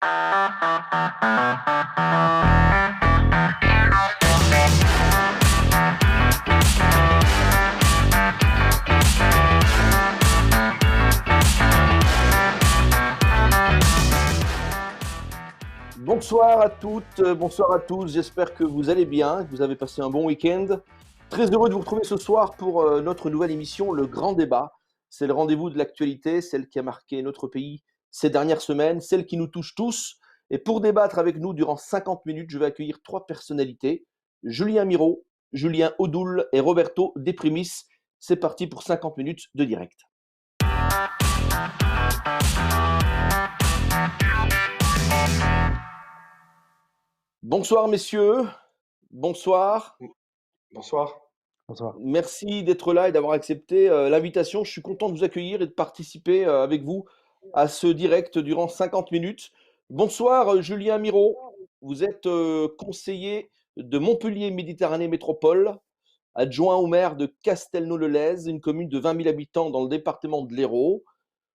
Bonsoir à toutes, bonsoir à tous, j'espère que vous allez bien, que vous avez passé un bon week-end. Très heureux de vous retrouver ce soir pour notre nouvelle émission, Le Grand Débat. C'est le rendez-vous de l'actualité, celle qui a marqué notre pays ces dernières semaines, celle qui nous touche tous. Et pour débattre avec nous durant 50 minutes, je vais accueillir trois personnalités, Julien Miro, Julien Audoul et Roberto De Primis. C'est parti pour 50 minutes de direct. Bonsoir messieurs, bonsoir. Bonsoir. Bonsoir. Merci d'être là et d'avoir accepté l'invitation. Je suis content de vous accueillir et de participer avec vous à ce direct durant 50 minutes. Bonsoir Julien Miro, vous êtes conseiller de Montpellier Méditerranée Métropole, adjoint au maire de Castelnau-le-Lez, une commune de 20 000 habitants dans le département de l'Hérault.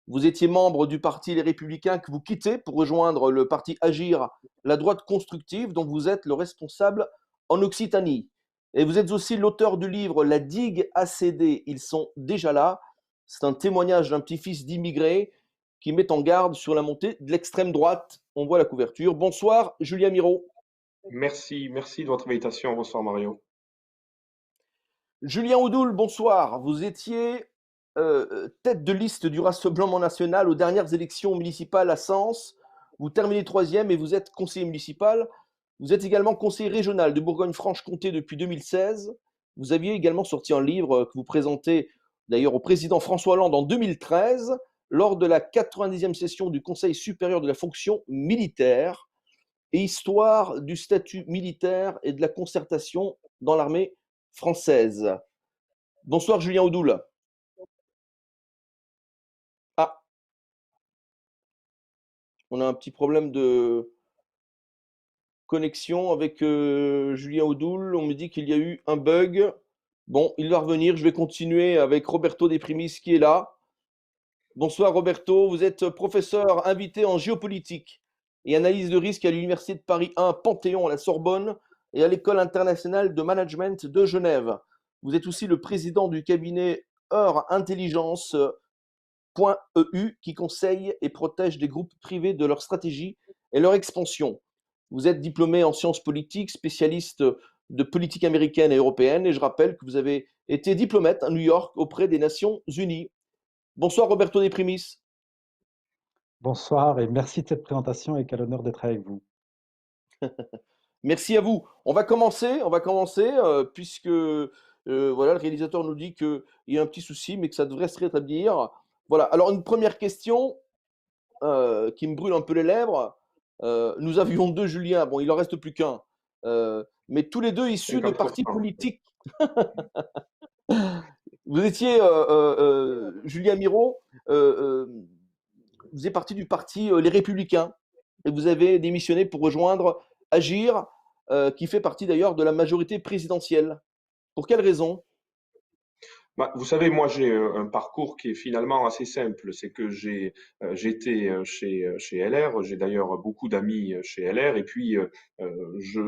Vous étiez membre du parti Les Républicains que vous quittez pour rejoindre le parti Agir, la droite constructive, dont vous êtes le responsable en Occitanie. Et vous êtes aussi l'auteur du livre La digue a cédé, ils sont déjà là. C'est un témoignage d'un petit-fils d'immigrés qui met en garde sur la montée de l'extrême droite. On voit la couverture. Bonsoir, Julien Miro. Merci de votre invitation. Bonsoir Mario. Julien Audoul, bonsoir. Vous étiez tête de liste du Rassemblement national aux dernières élections municipales à Sens. Vous terminez troisième et vous êtes conseiller municipal. Vous êtes également conseiller régional de Bourgogne-Franche-Comté depuis 2016. Vous aviez également sorti un livre que vous présentez d'ailleurs au président François Hollande en 2013 lors de la 90e session du Conseil supérieur de la fonction militaire et histoire du statut militaire et de la concertation dans l'armée française. Bonsoir Julien Audoul. Ah, on a un petit problème de connexion avec Julien Audoul. On me dit qu'il y a eu un bug. Bon, il va revenir. Je vais continuer avec Roberto De Primis qui est là. Bonsoir Roberto, vous êtes professeur invité en géopolitique et analyse de risque à l'Université de Paris 1 Panthéon à la Sorbonne et à l'École internationale de management de Genève. Vous êtes aussi le président du cabinet Heure Intelligence.eu qui conseille et protège des groupes privés de leur stratégie et leur expansion. Vous êtes diplômé en sciences politiques, spécialiste de politique américaine et européenne, et je rappelle que vous avez été diplomate à New York auprès des Nations Unies. Bonsoir Roberto De Primis. Bonsoir et merci de cette présentation et quel honneur d'être avec vous. Merci à vous. On va commencer puisque voilà, le réalisateur nous dit qu'il y a un petit souci, mais que ça devrait se rétablir. Voilà. Alors une première question qui me brûle un peu les lèvres. Nous avions deux Julien, bon, il en reste plus qu'un, mais tous les deux issus de partis politiques. Vous étiez, Julien Miro, vous faisiez partie du parti Les Républicains, et vous avez démissionné pour rejoindre Agir, qui fait partie d'ailleurs de la majorité présidentielle. Pour quelle raison ? Vous savez, moi j'ai un parcours qui est finalement assez simple. C'est que j'étais chez LR, j'ai d'ailleurs beaucoup d'amis chez LR, et puis je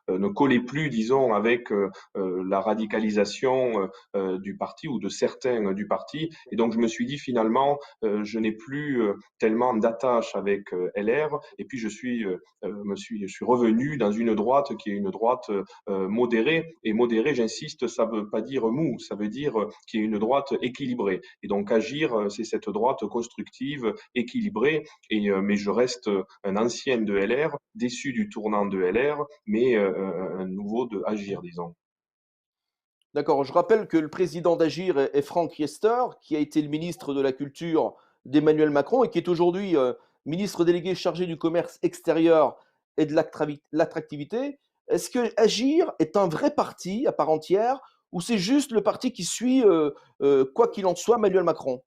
ne collais plus, disons, avec la radicalisation du parti ou de certains du parti. Et donc je me suis dit finalement, je n'ai plus tellement d'attache avec LR, et puis je suis revenu dans une droite qui est une droite modérée. Et modérée, j'insiste, ça veut pas dire mou, ça veut dire qui est une droite équilibrée. Et donc Agir, c'est cette droite constructive, équilibrée. Mais je reste un ancien de LR, déçu du tournant de LR, mais un nouveau de Agir, disons. D'accord, je rappelle que le président d'Agir est Franck Riester, qui a été le ministre de la Culture d'Emmanuel Macron et qui est aujourd'hui ministre délégué chargé du commerce extérieur et de l'attractivité. Est-ce que Agir est un vrai parti à part entière ou c'est juste le parti qui suit, quoi qu'il en soit, Emmanuel Macron ?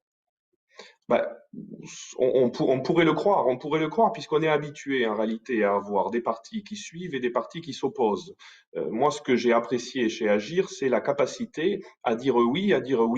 on pourrait le croire, puisqu'on est habitué en réalité à avoir des partis qui suivent et des partis qui s'opposent. Moi, ce que j'ai apprécié chez Agir, c'est la capacité à dire oui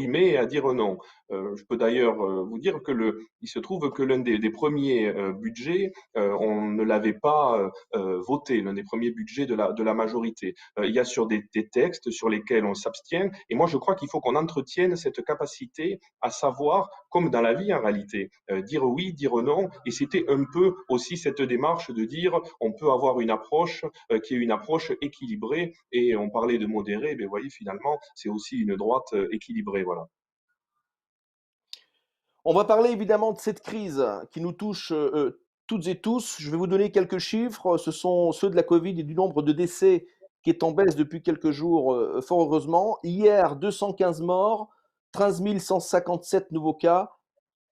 mais et à dire non. Je peux d'ailleurs vous dire que il se trouve que l'un des premiers budgets, on ne l'avait pas voté, l'un des premiers budgets de la majorité. Il y a sur des textes sur lesquels on s'abstient, et moi je crois qu'il faut qu'on entretienne cette capacité à savoir, comme dans la vie en réalité, dire oui, dire non, et c'était un peu aussi cette démarche de dire on peut avoir une approche qui est une approche équilibrée, et on parlait de modéré, mais vous voyez finalement c'est aussi une droite équilibrée, voilà. On va parler évidemment de cette crise qui nous touche toutes et tous. Je vais vous donner quelques chiffres. Ce sont ceux de la Covid et du nombre de décès qui est en baisse depuis quelques jours, fort heureusement. Hier, 215 morts, 13 157 nouveaux cas.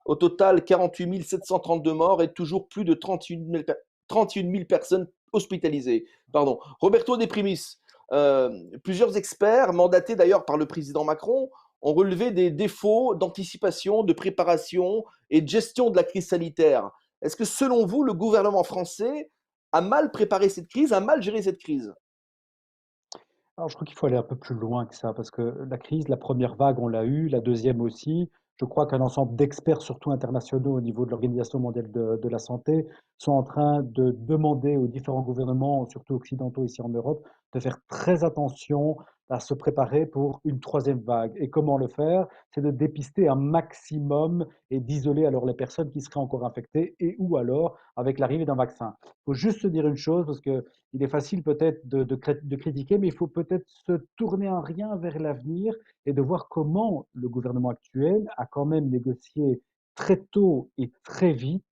Au total, 48 732 morts et toujours plus de 31 000 personnes hospitalisées. Pardon. Roberto De Primis, plusieurs experts, mandatés d'ailleurs par le président Macron, ont relevé des défauts d'anticipation, de préparation et de gestion de la crise sanitaire. Est-ce que selon vous, le gouvernement français a mal préparé cette crise, a mal géré cette crise? Alors, je crois qu'il faut aller un peu plus loin que ça, parce que la crise, la première vague, on l'a eue, la deuxième aussi. Je crois qu'un ensemble d'experts, surtout internationaux au niveau de l'Organisation mondiale de la santé, sont en train de demander aux différents gouvernements, surtout occidentaux ici en Europe, de faire très attention à se préparer pour une troisième vague. Et comment le faire? C'est de dépister un maximum et d'isoler alors les personnes qui seraient encore infectées et ou alors avec l'arrivée d'un vaccin. Il faut juste se dire une chose, parce que il est facile peut-être de critiquer, mais il faut peut-être se tourner en rien vers l'avenir et de voir comment le gouvernement actuel a quand même négocié très tôt et très vite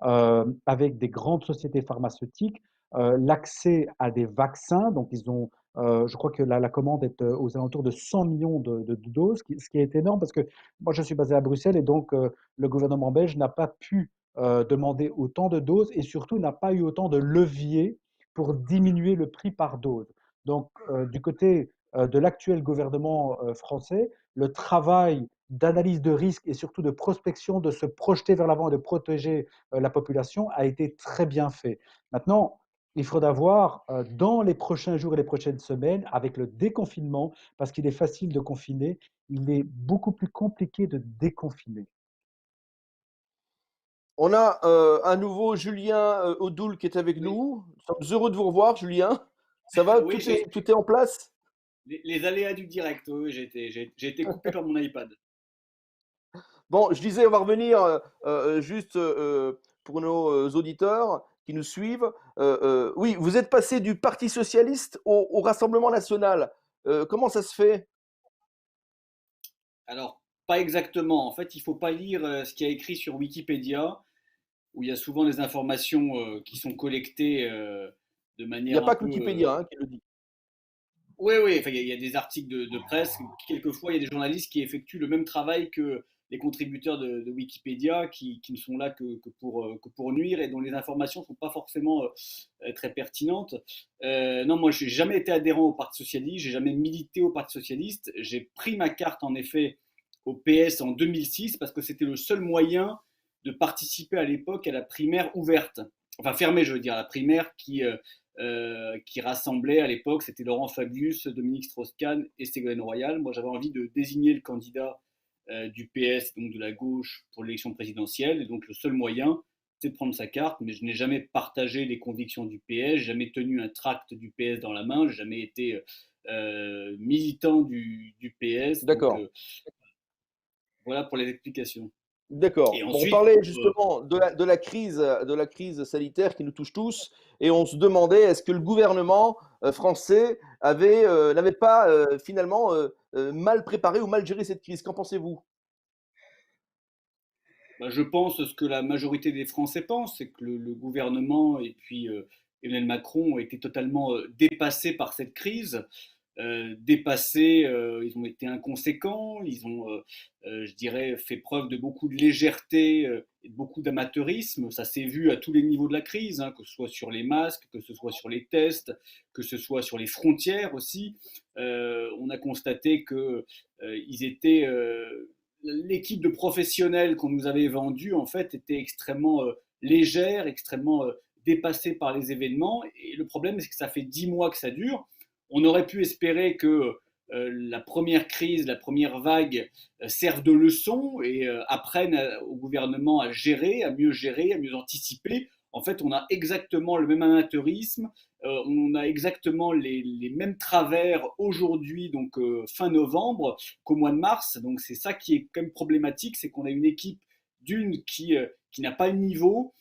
avec des grandes sociétés pharmaceutiques l'accès à des vaccins. Donc, ils ont, je crois que la commande est aux alentours de 100 millions de doses, ce qui est énorme parce que moi, je suis basé à Bruxelles et donc le gouvernement belge n'a pas pu demander autant de doses et surtout n'a pas eu autant de leviers pour diminuer le prix par dose. Donc, du côté de l'actuel gouvernement français, le travail d'analyse de risque et surtout de prospection, de se projeter vers l'avant et de protéger la population a été très bien fait. Maintenant, il faudra voir dans les prochains jours et les prochaines semaines avec le déconfinement, parce qu'il est facile de confiner, il est beaucoup plus compliqué de déconfiner. On a un nouveau Julien Audoul qui est avec Oui, nous. Nous sommes heureux de vous revoir, Julien. Ça va? oui, Tout est en place? les aléas du direct. Oui, oui, j'ai été coupé par mon iPad. Bon, je disais, on va revenir juste pour nos auditeurs qui nous suivent. Oui, vous êtes passé du Parti socialiste au Rassemblement national. Comment ça se fait? Alors, pas exactement. En fait, il faut pas lire ce qu'il y a écrit sur Wikipédia, où il y a souvent des informations qui sont collectées de Il n'y a manière un pas que peu. Wikipédia qui le dit. Oui, oui, enfin, il y a des articles de presse. Quelquefois, il y a des journalistes qui effectuent le même travail que les contributeurs de Wikipédia, qui ne sont là que pour nuire et dont les informations ne sont pas forcément très pertinentes. Non, moi, je n'ai jamais été adhérent au Parti socialiste, j'ai jamais milité au Parti socialiste. J'ai pris ma carte, en effet, au PS en 2006 parce que c'était le seul moyen de participer à l'époque à la primaire ouverte. Enfin, fermée, je veux dire, la primaire qui rassemblait à l'époque, c'était Laurent Fabius, Dominique Strauss-Kahn et Ségolène Royal. Moi, j'avais envie de désigner le candidat du PS, donc de la gauche, pour l'élection présidentielle. Et donc, le seul moyen, c'est de prendre sa carte. Mais je n'ai jamais partagé les convictions du PS, jamais tenu un tract du PS dans la main, j'ai jamais été militant du PS. Donc, D'accord. voilà pour les explications. D'accord. Et Bon, on ensuite, parlait justement de la crise sanitaire qui nous touche tous, et on se demandait est-ce que le gouvernement français n'avait pas finalement mal préparé ou mal géré cette crise. Qu'en pensez-vous? bah, je pense ce que la majorité des Français pensent, c'est que le gouvernement et puis Emmanuel Macron ont été totalement dépassés par cette crise. Dépassés, ils ont été inconséquents, ils ont, je dirais, fait preuve de beaucoup de légèreté et de beaucoup d'amateurisme. Ça s'est vu à tous les niveaux de la crise, hein, que ce soit sur les masques, que ce soit sur les tests, que ce soit sur les frontières aussi. On a constaté qu'ils étaient l'équipe de professionnels qu'on nous avait vendue, en fait, était extrêmement légère, extrêmement dépassée par les événements. Et le problème, c'est que ça fait 10 mois que ça dure. On aurait pu espérer que la première crise, la première vague serve de leçon et apprenne au gouvernement à gérer, à mieux anticiper. En fait, on a exactement le même amateurisme, on a exactement les mêmes travers aujourd'hui, donc fin novembre, qu'au mois de mars. Donc c'est ça qui est quand même problématique, c'est qu'on a une équipe qui n'a pas le niveau,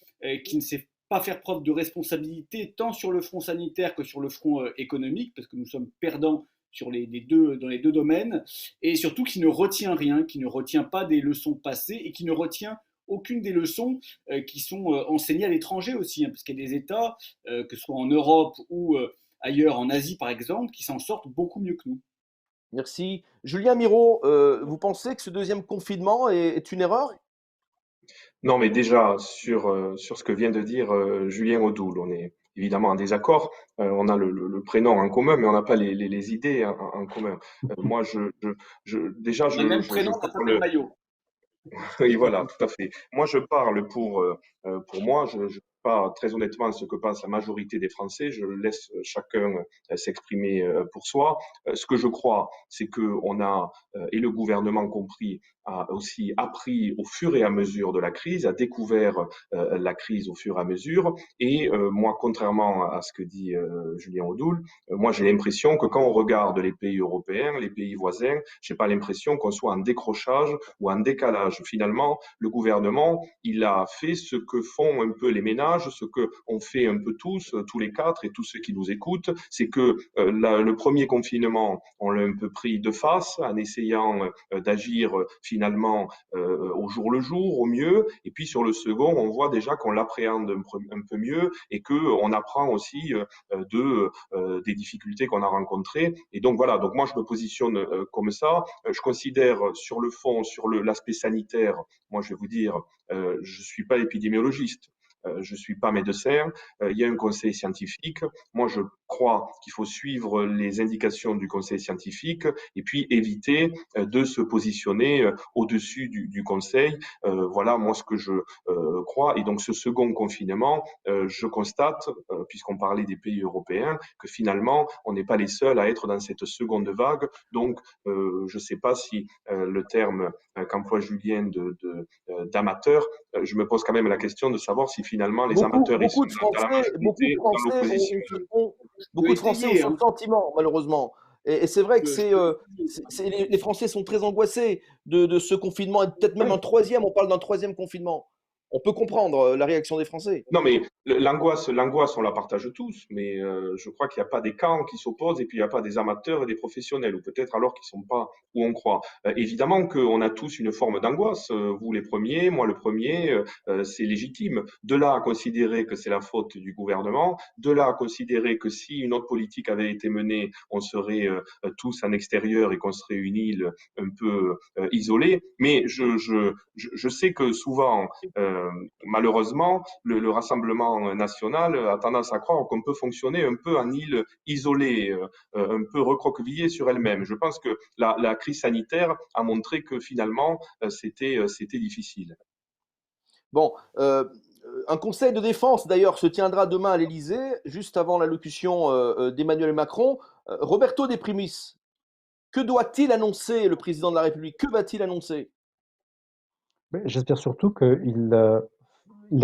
qui ne sait pas faire preuve de responsabilité tant sur le front sanitaire que sur le front économique, parce que nous sommes perdants dans les deux domaines, et surtout qui ne retient rien, qui ne retient pas des leçons passées et qui ne retient aucune des leçons qui sont enseignées à l'étranger aussi, hein, parce qu'il y a des États, que ce soit en Europe ou ailleurs en Asie par exemple, qui s'en sortent beaucoup mieux que nous. Merci. Julien Miro, vous pensez que ce deuxième confinement est une erreur? Non, mais déjà, sur ce que vient de dire Julien Audoul, on est évidemment en désaccord. On a le prénom en commun, mais on n'a pas les idées en commun. Moi, déjà, On a le même je prénom, on n'a pas le même parle. maillot. Oui, voilà, tout à fait. Moi, je parle pour moi, je sais pas très honnêtement ce que pense la majorité des Français. Je laisse chacun s'exprimer pour soi. Ce que je crois, c'est que on a, et le gouvernement compris, a aussi appris au fur et à mesure de la crise, a découvert la crise au fur et à mesure. Et moi, contrairement à ce que dit Julien Audoul, moi, j'ai l'impression que quand on regarde les pays européens, les pays voisins, j'ai pas l'impression qu'on soit en décrochage ou en décalage. Finalement, le gouvernement, il a fait ce que font un peu les ménages, ce que on fait un peu tous, tous les quatre et tous ceux qui nous écoutent, c'est que le premier confinement, on l'a un peu pris de face en essayant d'agir finalement au jour le jour, au mieux. Et puis sur le second, on voit déjà qu'on l'appréhende un peu mieux et que on apprend aussi des difficultés qu'on a rencontrées. Et donc voilà, donc moi je me positionne comme ça. Je considère sur le fond, sur l'aspect sanitaire, moi je vais vous dire, je suis pas épidémiologiste. Je suis pas médecin. Il y a un conseil scientifique. Moi, je crois qu'il faut suivre les indications du conseil scientifique et puis éviter de se positionner au-dessus du conseil. Voilà, moi, ce que je crois. Et donc, ce second confinement, je constate, puisqu'on parlait des pays européens, que finalement, on n'est pas les seuls à être dans cette seconde vague. Donc, je ne sais pas si le terme qu'emploie Julien d'amateur, je me pose quand même la question de savoir si finalement les amateurs, ils sont dans la Beaucoup de majorité ou dans Français l'opposition. On peut beaucoup de Français ont essayer, ce hein. sentiment, malheureusement. Et c'est vrai que Je peux les Français sont très angoissés de ce confinement et peut-être même un troisième. On parle d'un troisième confinement. On peut comprendre la réaction des Français. Non, mais l'angoisse, on la partage tous, mais je crois qu'il n'y a pas des camps qui s'opposent et puis il n'y a pas des amateurs et des professionnels, ou peut-être alors qu'ils ne sont pas où on croit. Évidemment qu'on a tous une forme d'angoisse, vous les premiers, moi le premier, c'est légitime. De là à considérer que c'est la faute du gouvernement, de là à considérer que si une autre politique avait été menée, on serait tous en extérieur et qu'on serait une île un peu isolée. Mais je sais que souvent, euh, malheureusement, le Rassemblement national a tendance à croire qu'on peut fonctionner un peu en île isolée, un peu recroquevillée sur elle-même. Je pense que la crise sanitaire a montré que finalement, c'était difficile. Bon, un conseil de défense, d'ailleurs, se tiendra demain à l'Élysée, juste avant l'allocution d'Emmanuel Macron. Roberto De Primis, que doit-il annoncer, le président de la République? Que va-t-il annoncer? Mais j'espère surtout qu'il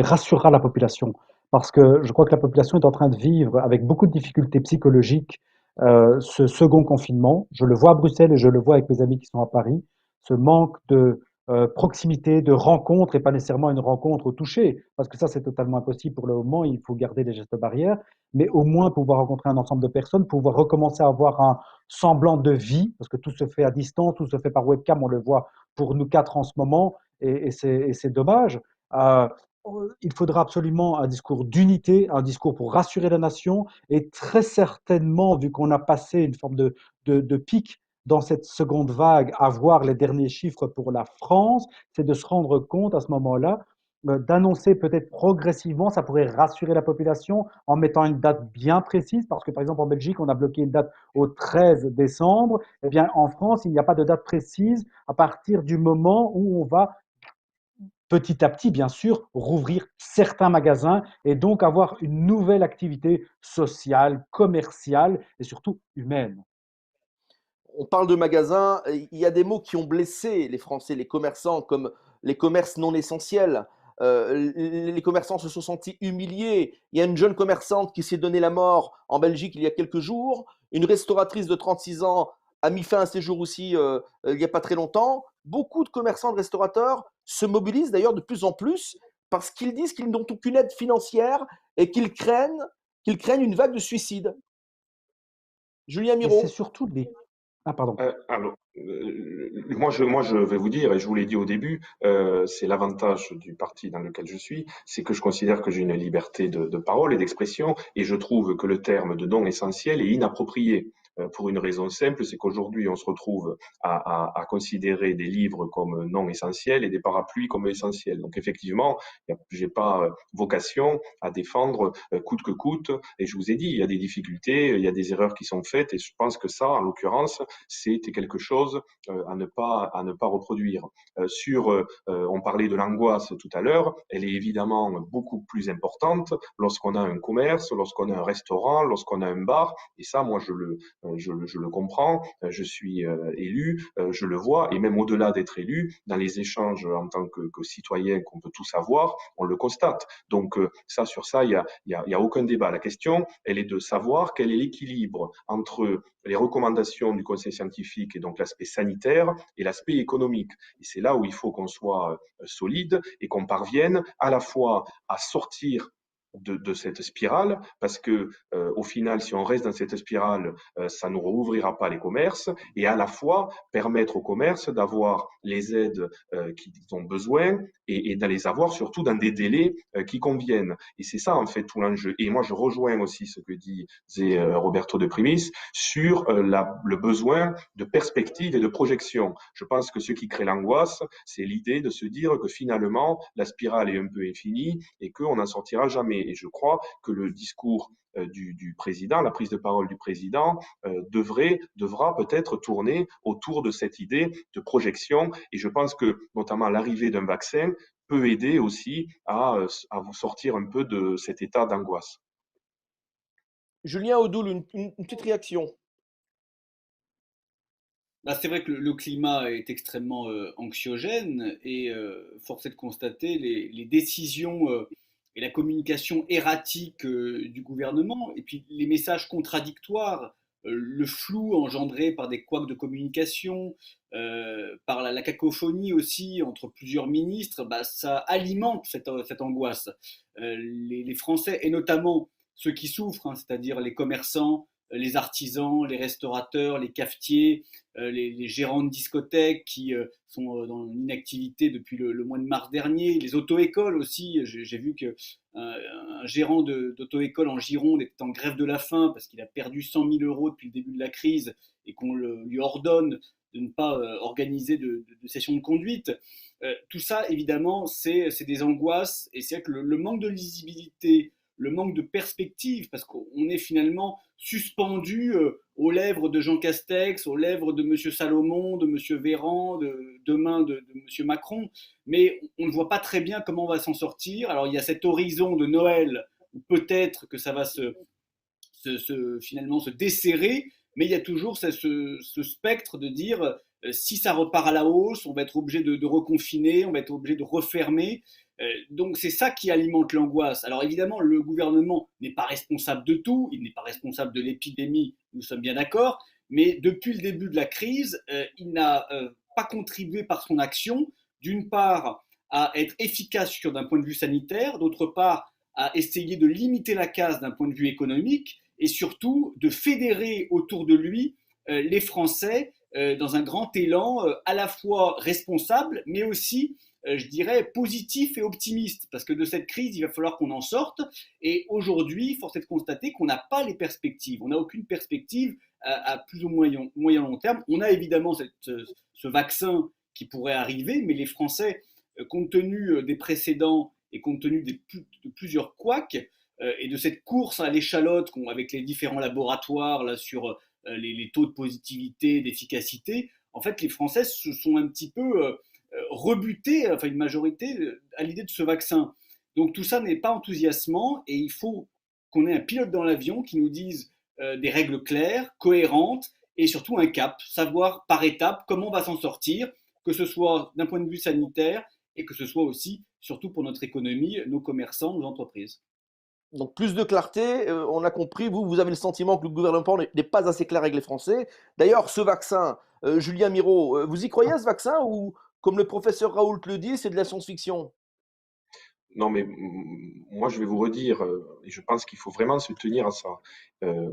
rassurera la population, parce que je crois que la population est en train de vivre avec beaucoup de difficultés psychologiques ce second confinement. Je le vois à Bruxelles et je le vois avec mes amis qui sont à Paris. Ce manque de proximité, de rencontre, et pas nécessairement une rencontre au toucher, parce que ça c'est totalement impossible pour le moment, il faut garder les gestes barrières, mais au moins pouvoir rencontrer un ensemble de personnes, pouvoir recommencer à avoir un semblant de vie, parce que tout se fait à distance, tout se fait par webcam, on le voit pour nous quatre en ce moment, et c'est dommage. Euh, il faudra absolument un discours d'unité, un discours pour rassurer la nation, et très certainement, vu qu'on a passé une forme de pic dans cette seconde vague, à voir les derniers chiffres pour la France, c'est de se rendre compte à ce moment-là d'annoncer peut-être progressivement, ça pourrait rassurer la population en mettant une date bien précise, parce que par exemple en Belgique, on a bloqué une date au 13 décembre. Eh bien, en France, il n'y a pas de date précise à partir du moment où on va petit à petit, bien sûr, rouvrir certains magasins et donc avoir une nouvelle activité sociale, commerciale et surtout humaine. On parle de magasins, il y a des mots qui ont blessé les Français, les commerçants, comme les commerces non essentiels. Les commerçants se sont sentis humiliés. Il y a une jeune commerçante qui s'est donné la mort en Belgique il y a quelques jours. Une restauratrice de 36 ans a mis fin à ses jours aussi il n'y a pas très longtemps. Beaucoup de commerçants, de restaurateurs se mobilisent d'ailleurs de plus en plus parce qu'ils disent qu'ils n'ont aucune aide financière et qu'ils craignent une vague de suicides. Julien Et c'est Miro. surtout les... Ah, pardon. Moi, je vais vous dire, et je vous l'ai dit au début, c'est l'avantage du parti dans lequel je suis, c'est que je considère que j'ai une liberté de parole et d'expression, et je trouve que le terme de non essentiel est inapproprié. Pour une raison simple, c'est qu'aujourd'hui, on se retrouve à considérer des livres comme non essentiels et des parapluies comme essentiels. Donc, effectivement, j'ai pas vocation à défendre coûte que coûte. Et je vous ai dit, il y a des difficultés, il y a des erreurs qui sont faites, et je pense que ça, en l'occurrence, c'était quelque chose à ne pas reproduire. On parlait de l'angoisse tout à l'heure, elle est évidemment beaucoup plus importante lorsqu'on a un commerce, lorsqu'on a un restaurant, lorsqu'on a un bar, et ça, moi, je le comprends, je suis élu, je le vois, et même au-delà d'être élu, dans les échanges en tant que citoyen qu'on peut tous avoir, on le constate. Donc ça, sur ça, il y a aucun débat. La question, elle est de savoir quel est l'équilibre entre les recommandations du Conseil scientifique et donc l'aspect sanitaire et l'aspect économique. Et c'est là où il faut qu'on soit solide et qu'on parvienne à la fois à sortir de cette spirale, parce que au final, si on reste dans cette spirale, ça ne rouvrira pas les commerces, et à la fois permettre aux commerces d'avoir les aides qu'ils ont besoin et de les avoir surtout dans des délais qui conviennent. Et c'est ça en fait tout l'enjeu. Et moi, je rejoins aussi ce que disait Roberto de Primis sur le besoin de perspective et de projection. Je pense que ce qui crée l'angoisse, c'est l'idée de se dire que finalement, la spirale est un peu infinie et qu'on n'en sortira jamais. Et je crois que le discours du président, la prise de parole du président devra peut-être tourner autour de cette idée de projection. Et je pense que notamment l'arrivée d'un vaccin peut aider aussi à vous sortir un peu de cet état d'angoisse. Julien Audoul, une petite réaction. Bah, c'est vrai que le climat est extrêmement anxiogène et force est de constater les décisions et la communication erratique du gouvernement et puis les messages contradictoires, le flou engendré par des couacs de communication, par la cacophonie aussi entre plusieurs ministres, bah, ça alimente cette angoisse. Les Français, et notamment ceux qui souffrent, hein, c'est-à-dire les commerçants, les artisans, les restaurateurs, les cafetiers, les gérants de discothèques qui sont dans l'inactivité depuis le mois de mars dernier, les auto-écoles aussi. J'ai vu qu'un gérant d'auto-école en Gironde était en grève de la faim parce qu'il a perdu 100 000 euros depuis le début de la crise et qu'on lui ordonne de ne pas organiser de session de conduite. Tout ça, évidemment, c'est des angoisses et c'est que le manque de lisibilité, le manque de perspective, parce qu'on est finalement suspendu aux lèvres de Jean Castex, aux lèvres de M. Salomon, de M. Véran, demain de M. Macron, mais on ne voit pas très bien comment on va s'en sortir. Alors il y a cet horizon de Noël où peut-être que ça va finalement se desserrer, mais il y a toujours ce spectre de dire si ça repart à la hausse, on va être obligé de reconfiner, on va être obligé de refermer. Donc c'est ça qui alimente l'angoisse. Alors évidemment, le gouvernement n'est pas responsable de tout, il n'est pas responsable de l'épidémie, nous sommes bien d'accord, mais depuis le début de la crise, il n'a pas contribué par son action, d'une part, à être efficace d'un point de vue sanitaire, d'autre part, à essayer de limiter la casse d'un point de vue économique, et surtout de fédérer autour de lui les Français dans un grand élan à la fois responsable, mais aussi je dirais, positif et optimiste, parce que de cette crise, il va falloir qu'on en sorte. Et aujourd'hui, force est de constater qu'on n'a pas les perspectives. On n'a aucune perspective à plus ou moyen long terme. On a évidemment ce vaccin qui pourrait arriver, mais les Français, compte tenu des précédents et compte tenu de plusieurs couacs et de cette course à l'échalote avec les différents laboratoires là, sur les taux de positivité, d'efficacité, en fait, les Français se sont un petit peu rebutés, enfin une majorité, à l'idée de ce vaccin. Donc tout ça n'est pas enthousiasmant et il faut qu'on ait un pilote dans l'avion qui nous dise des règles claires, cohérentes et surtout un cap, savoir par étapes comment on va s'en sortir, que ce soit d'un point de vue sanitaire et que ce soit aussi, surtout pour notre économie, nos commerçants, nos entreprises. Donc plus de clarté, on a compris, vous avez le sentiment que le gouvernement n'est pas assez clair avec les Français. D'ailleurs, ce vaccin, Julien Miro, vous y croyez à ce vaccin ou, comme le professeur Raoult le dit, c'est de la science-fiction? Non, mais moi, je vais vous redire, et je pense qu'il faut vraiment se tenir à ça.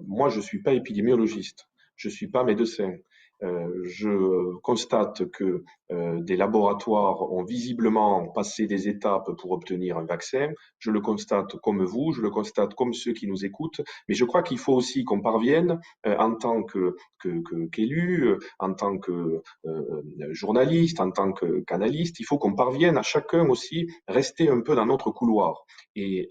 Moi, je suis pas épidémiologiste, je suis pas médecin. Je constate que des laboratoires ont visiblement passé des étapes pour obtenir un vaccin. Je le constate comme vous, je le constate comme ceux qui nous écoutent. Mais je crois qu'il faut aussi qu'on parvienne, en tant qu'élu, en tant que journaliste, en tant qu'analyste, il faut qu'on parvienne à chacun aussi rester un peu dans notre couloir. Et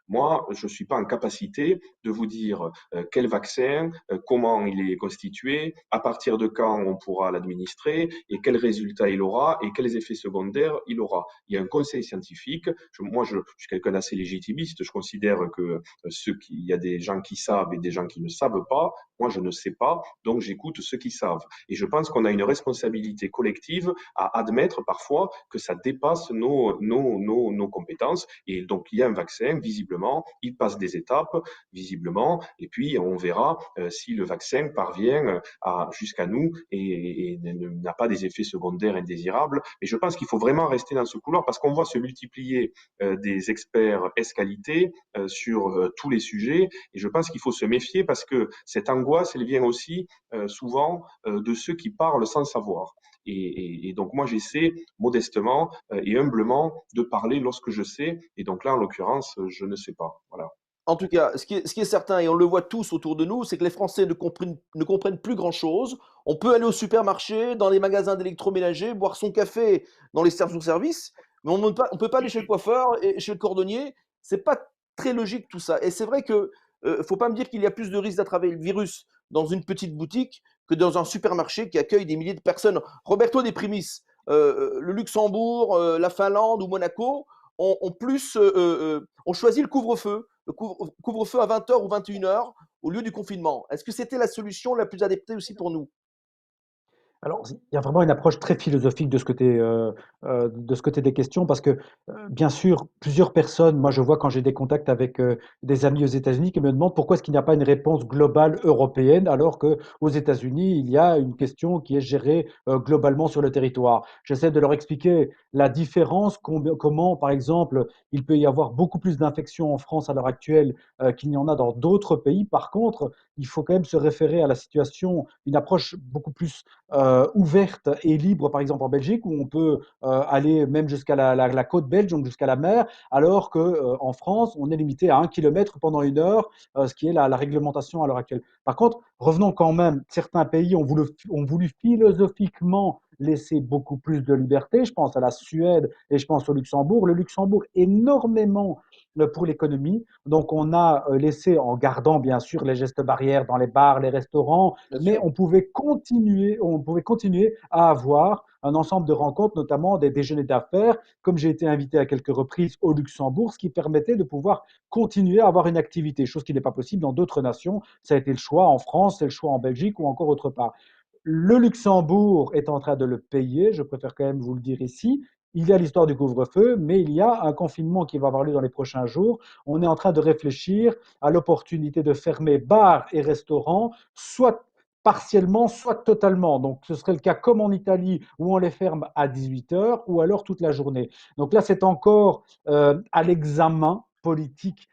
moi, je ne suis pas en capacité de vous dire quel vaccin, comment il est constitué, à partir de quand on pourra l'administrer et quels résultats il aura et quels effets secondaires il aura. Il y a un conseil scientifique. Moi, je suis quelqu'un d'assez légitimiste. Je considère que il y a des gens qui savent et des gens qui ne savent pas. Moi, je ne sais pas, donc j'écoute ceux qui savent. Et je pense qu'on a une responsabilité collective à admettre parfois que ça dépasse nos compétences. Et donc, il y a un vaccin, visiblement, il passe des étapes, visiblement, et puis on verra si le vaccin parvient jusqu'à nous et n'a pas des effets secondaires indésirables. Et je pense qu'il faut vraiment rester dans ce couloir parce qu'on voit se multiplier des experts ès-qualité sur tous les sujets. Et je pense qu'il faut se méfier parce que cette angoisse, elle vient aussi souvent de ceux qui parlent sans savoir. Et donc moi, j'essaie modestement et humblement de parler lorsque je sais. Et donc là, en l'occurrence, je ne sais pas. Voilà. En tout cas, ce qui est certain, et on le voit tous autour de nous, c'est que les Français ne comprennent plus grand-chose. On peut aller au supermarché, dans les magasins d'électroménager, boire son café dans les stations-service, mais on peut pas aller chez le coiffeur et chez le cordonnier. C'est pas très logique tout ça. Et c'est vrai que faut pas me dire qu'il y a plus de risques d'attraper le virus dans une petite boutique que dans un supermarché qui accueille des milliers de personnes. Roberto De Primis, le Luxembourg, la Finlande ou Monaco ont choisi le couvre-feu couvre-feu à 20h ou 21h au lieu du confinement. Est-ce que c'était la solution la plus adaptée aussi pour nous? Alors, il y a vraiment une approche très philosophique de ce côté des questions parce que, bien sûr, plusieurs personnes, moi je vois quand j'ai des contacts avec des amis aux États-Unis qui me demandent pourquoi est-ce qu'il n'y a pas une réponse globale européenne alors qu'aux États-Unis, il y a une question qui est gérée globalement sur le territoire. J'essaie de leur expliquer la différence, comment, par exemple, il peut y avoir beaucoup plus d'infections en France à l'heure actuelle qu'il n'y en a dans d'autres pays. Par contre, il faut quand même se référer à la situation, une approche beaucoup plus ouverte et libre, par exemple en Belgique, où on peut aller même jusqu'à la côte belge, donc jusqu'à la mer, alors qu'en France, on est limité à 1 kilomètre pendant 1 heure, ce qui est la réglementation à l'heure actuelle. Par contre, revenons quand même, certains pays ont voulu philosophiquement laisser beaucoup plus de liberté. Je pense à la Suède et je pense au Luxembourg. Le Luxembourg, énormément pour l'économie. Donc, on a laissé, en gardant bien sûr les gestes barrières dans les bars, les restaurants, Bien mais sûr. on pouvait continuer à avoir un ensemble de rencontres, notamment des déjeuners d'affaires, comme j'ai été invité à quelques reprises au Luxembourg, ce qui permettait de pouvoir continuer à avoir une activité, chose qui n'est pas possible dans d'autres nations. Ça a été le choix en France, c'est le choix en Belgique ou encore autre part. Le Luxembourg est en train de le payer, je préfère quand même vous le dire ici. Il y a l'histoire du couvre-feu, mais il y a un confinement qui va avoir lieu dans les prochains jours. On est en train de réfléchir à l'opportunité de fermer bars et restaurants, soit partiellement, soit totalement. Donc, ce serait le cas comme en Italie, où on les ferme à 18 heures, ou alors toute la journée. Donc là, c'est encore à l'examen politique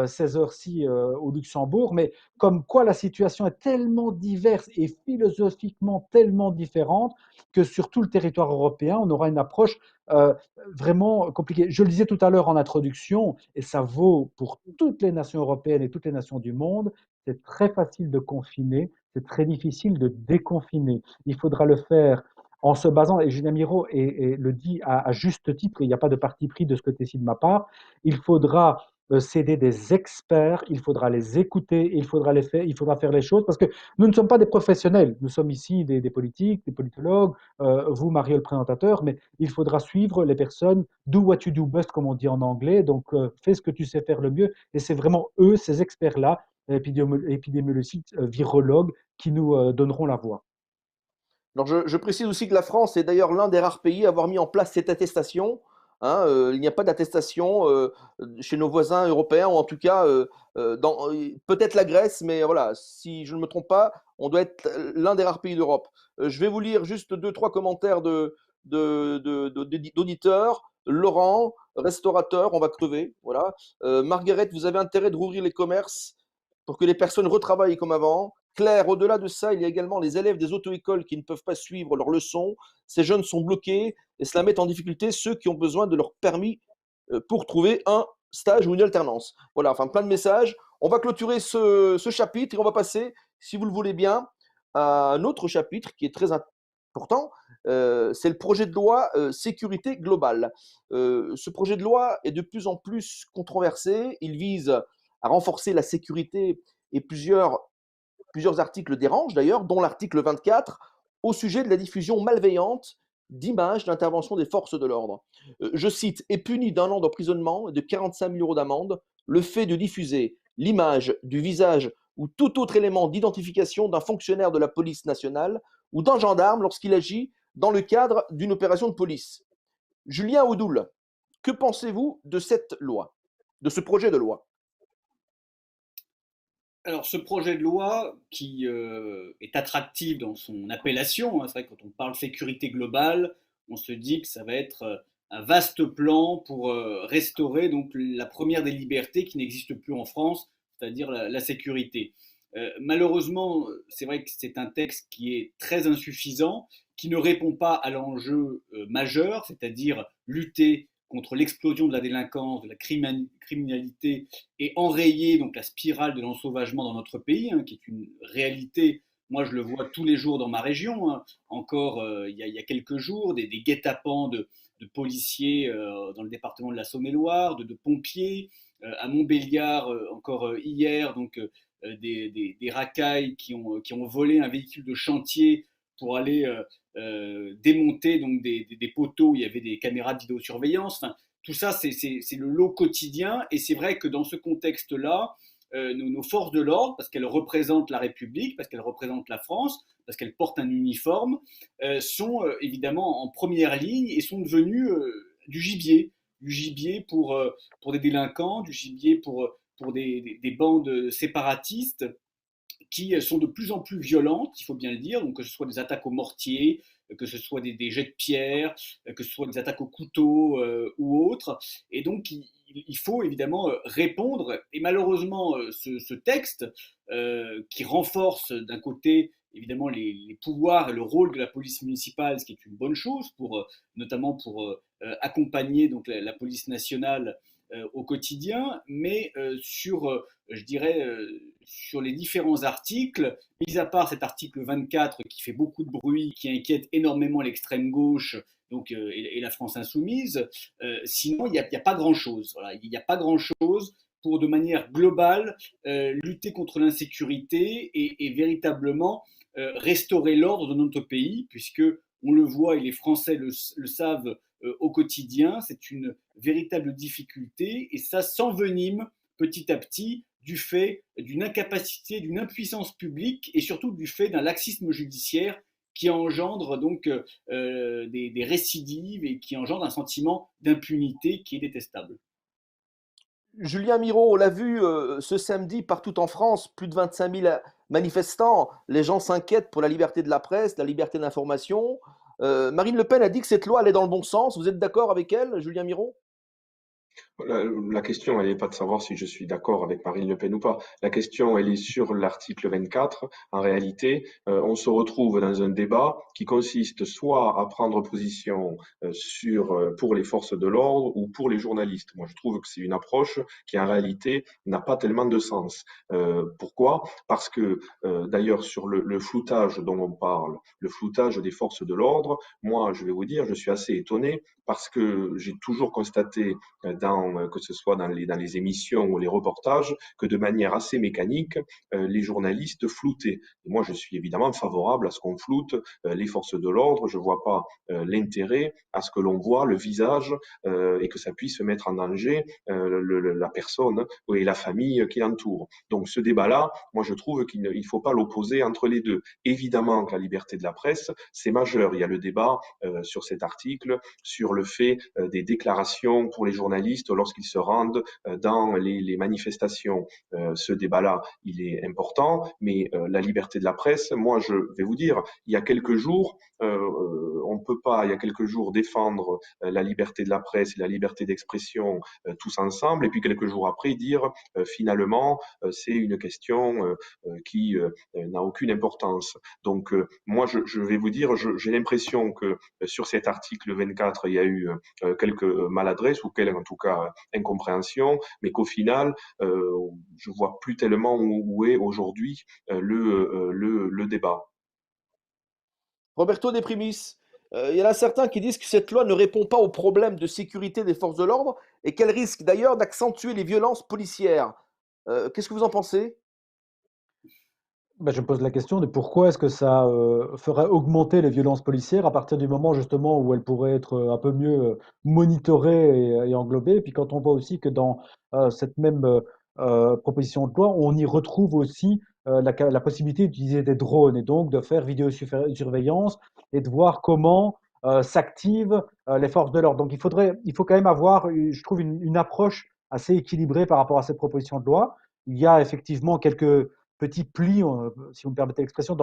ces heures-ci au Luxembourg, mais comme quoi la situation est tellement diverse et philosophiquement tellement différente que sur tout le territoire européen, on aura une approche euh, vraiment compliquée. Je le disais tout à l'heure en introduction, et ça vaut pour toutes les nations européennes et toutes les nations du monde, c'est très facile de confiner, c'est très difficile de déconfiner. Il faudra le faire en se basant, et Julien Miro le dit à juste titre, il n'y a pas de parti pris de ce côté-ci de ma part, il faudra céder des experts, il faudra les écouter, il faudra faire les choses, parce que nous ne sommes pas des professionnels, nous sommes ici des politiques, des politologues, vous, Mario, le présentateur, mais il faudra suivre les personnes, do what you do best, comme on dit en anglais, donc fais ce que tu sais faire le mieux, et c'est vraiment eux, ces experts-là, épidémiologistes, virologues, qui nous donneront la voie. Alors je précise aussi que la France est d'ailleurs l'un des rares pays à avoir mis en place cette attestation. Hein, il n'y a pas d'attestation chez nos voisins européens, ou en tout cas, peut-être la Grèce, mais voilà, si je ne me trompe pas, on doit être l'un des rares pays d'Europe. Je vais vous lire juste deux, trois commentaires d'auditeurs. Laurent, restaurateur, on va crever. Voilà. Margaret, vous avez intérêt de rouvrir les commerces pour que les personnes retravaillent comme avant. Claire, au-delà de ça, il y a également les élèves des auto-écoles qui ne peuvent pas suivre leurs leçons. Ces jeunes sont bloqués et cela met en difficulté ceux qui ont besoin de leur permis pour trouver un stage ou une alternance. Voilà, enfin plein de messages. On va clôturer ce chapitre et on va passer, si vous le voulez bien, à un autre chapitre qui est très important. C'est le projet de loi sécurité globale. Ce projet de loi est de plus en plus controversé. Il vise à renforcer la sécurité et plusieurs articles dérangent d'ailleurs, dont l'article 24 au sujet de la diffusion malveillante d'images d'intervention des forces de l'ordre. Je cite, est puni d'un an d'emprisonnement et de 45 000 € d'amende le fait de diffuser l'image du visage ou tout autre élément d'identification d'un fonctionnaire de la police nationale ou d'un gendarme lorsqu'il agit dans le cadre d'une opération de police. Julien Audoul, que pensez-vous de cette loi, de ce projet de loi? Alors, ce projet de loi qui est attractif dans son appellation, hein, c'est vrai que quand on parle sécurité globale, on se dit que ça va être un vaste plan pour restaurer donc la première des libertés qui n'existe plus en France, c'est-à-dire la sécurité. Malheureusement, c'est vrai que c'est un texte qui est très insuffisant, qui ne répond pas à l'enjeu majeur, c'est-à-dire lutter contre l'explosion de la délinquance, de la criminalité et enrayer donc la spirale de l'ensauvagement dans notre pays, hein, qui est une réalité. Moi, je le vois tous les jours dans ma région. Hein. Encore il y a quelques jours, des guet-apens de policiers dans le département de la Saône-et-Loire, de pompiers. À Montbéliard, encore hier, donc des racailles qui ont volé un véhicule de chantier pour aller démonter donc des poteaux où il y avait des caméras de vidéosurveillance. Enfin, tout ça, c'est le lot quotidien. Et c'est vrai que dans ce contexte-là, nos forces de l'ordre, parce qu'elles représentent la République, parce qu'elles représentent la France, parce qu'elles portent un uniforme, sont évidemment en première ligne et sont devenues du gibier pour des délinquants, du gibier pour des bandes séparatistes qui sont de plus en plus violentes, il faut bien le dire, donc que ce soit des attaques au mortier, que ce soit des jets de pierre, que ce soit des attaques au couteau ou autres. Et donc, il faut évidemment répondre. Et malheureusement, ce texte qui renforce d'un côté évidemment les pouvoirs et le rôle de la police municipale, ce qui est une bonne chose, notamment pour accompagner donc, la police nationale au quotidien, mais je dirais, sur les différents articles, mis à part cet article 24 qui fait beaucoup de bruit, qui inquiète énormément l'extrême gauche donc, et la France insoumise, sinon il n'y a pas grand-chose. Voilà, il n'y a pas grand-chose pour, de manière globale, lutter contre l'insécurité et véritablement restaurer l'ordre de notre pays, puisque on le voit et les Français le savent au quotidien, c'est une véritable difficulté et ça s'envenime petit à petit du fait d'une incapacité, d'une impuissance publique et surtout du fait d'un laxisme judiciaire qui engendre donc des récidives et qui engendre un sentiment d'impunité qui est détestable. Julien Miro, on l'a vu ce samedi partout en France, plus de 25 000 manifestants. Les gens s'inquiètent pour la liberté de la presse, la liberté d'information. Marine Le Pen a dit que cette loi allait dans le bon sens. Vous êtes d'accord avec elle, Julien Miro? La question, elle n'est pas de savoir si je suis d'accord avec Marine Le Pen ou pas. La question, elle est sur l'article 24. En réalité, on se retrouve dans un débat qui consiste soit à prendre position pour les forces de l'ordre ou pour les journalistes. Moi, je trouve que c'est une approche qui, en réalité, n'a pas tellement de sens. Pourquoi? Parce que, d'ailleurs, sur le floutage dont on parle, le floutage des forces de l'ordre, moi, je vais vous dire, je suis assez étonné parce que j'ai toujours constaté que ce soit dans les émissions ou les reportages, que de manière assez mécanique, les journalistes floutaient. Et moi, je suis évidemment favorable à ce qu'on floute les forces de l'ordre. Je ne vois pas l'intérêt à ce que l'on voit le visage et que ça puisse mettre en danger la personne et la famille qui l'entoure. Donc ce débat-là, moi je trouve qu'il ne faut pas l'opposer entre les deux. Évidemment que la liberté de la presse, c'est majeur. Il y a le débat sur cet article, sur le fait des déclarations pour les journalistes lorsqu'ils se rendent dans les manifestations. Ce débat-là, il est important, mais la liberté de la presse, moi je vais vous dire, il y a quelques jours, on ne peut pas, il y a quelques jours, défendre la liberté de la presse et la liberté d'expression tous ensemble, et puis quelques jours après dire finalement c'est une question qui n'a aucune importance. Donc moi je vais vous dire, j'ai l'impression que sur cet article 24, il y a eu quelques maladresses ou quelques en tout cas incompréhensions, mais qu'au final, je vois plus tellement où est aujourd'hui le débat. Roberto De Primis, il y en a certains qui disent que cette loi ne répond pas aux problèmes de sécurité des forces de l'ordre et qu'elle risque d'ailleurs d'accentuer les violences policières. Qu'est-ce que vous en pensez? Bah, je me pose la question de pourquoi est-ce que ça ferait augmenter les violences policières à partir du moment justement où elles pourraient être un peu mieux monitorées et englobées. Et puis quand on voit aussi que dans cette même proposition de loi, on y retrouve aussi la possibilité d'utiliser des drones et donc de faire vidéosurveillance et de voir comment s'activent les forces de l'ordre. Donc il faut quand même avoir, je trouve, une approche assez équilibrée par rapport à cette proposition de loi. Il y a effectivement quelques petits plis, si vous me permettez l'expression,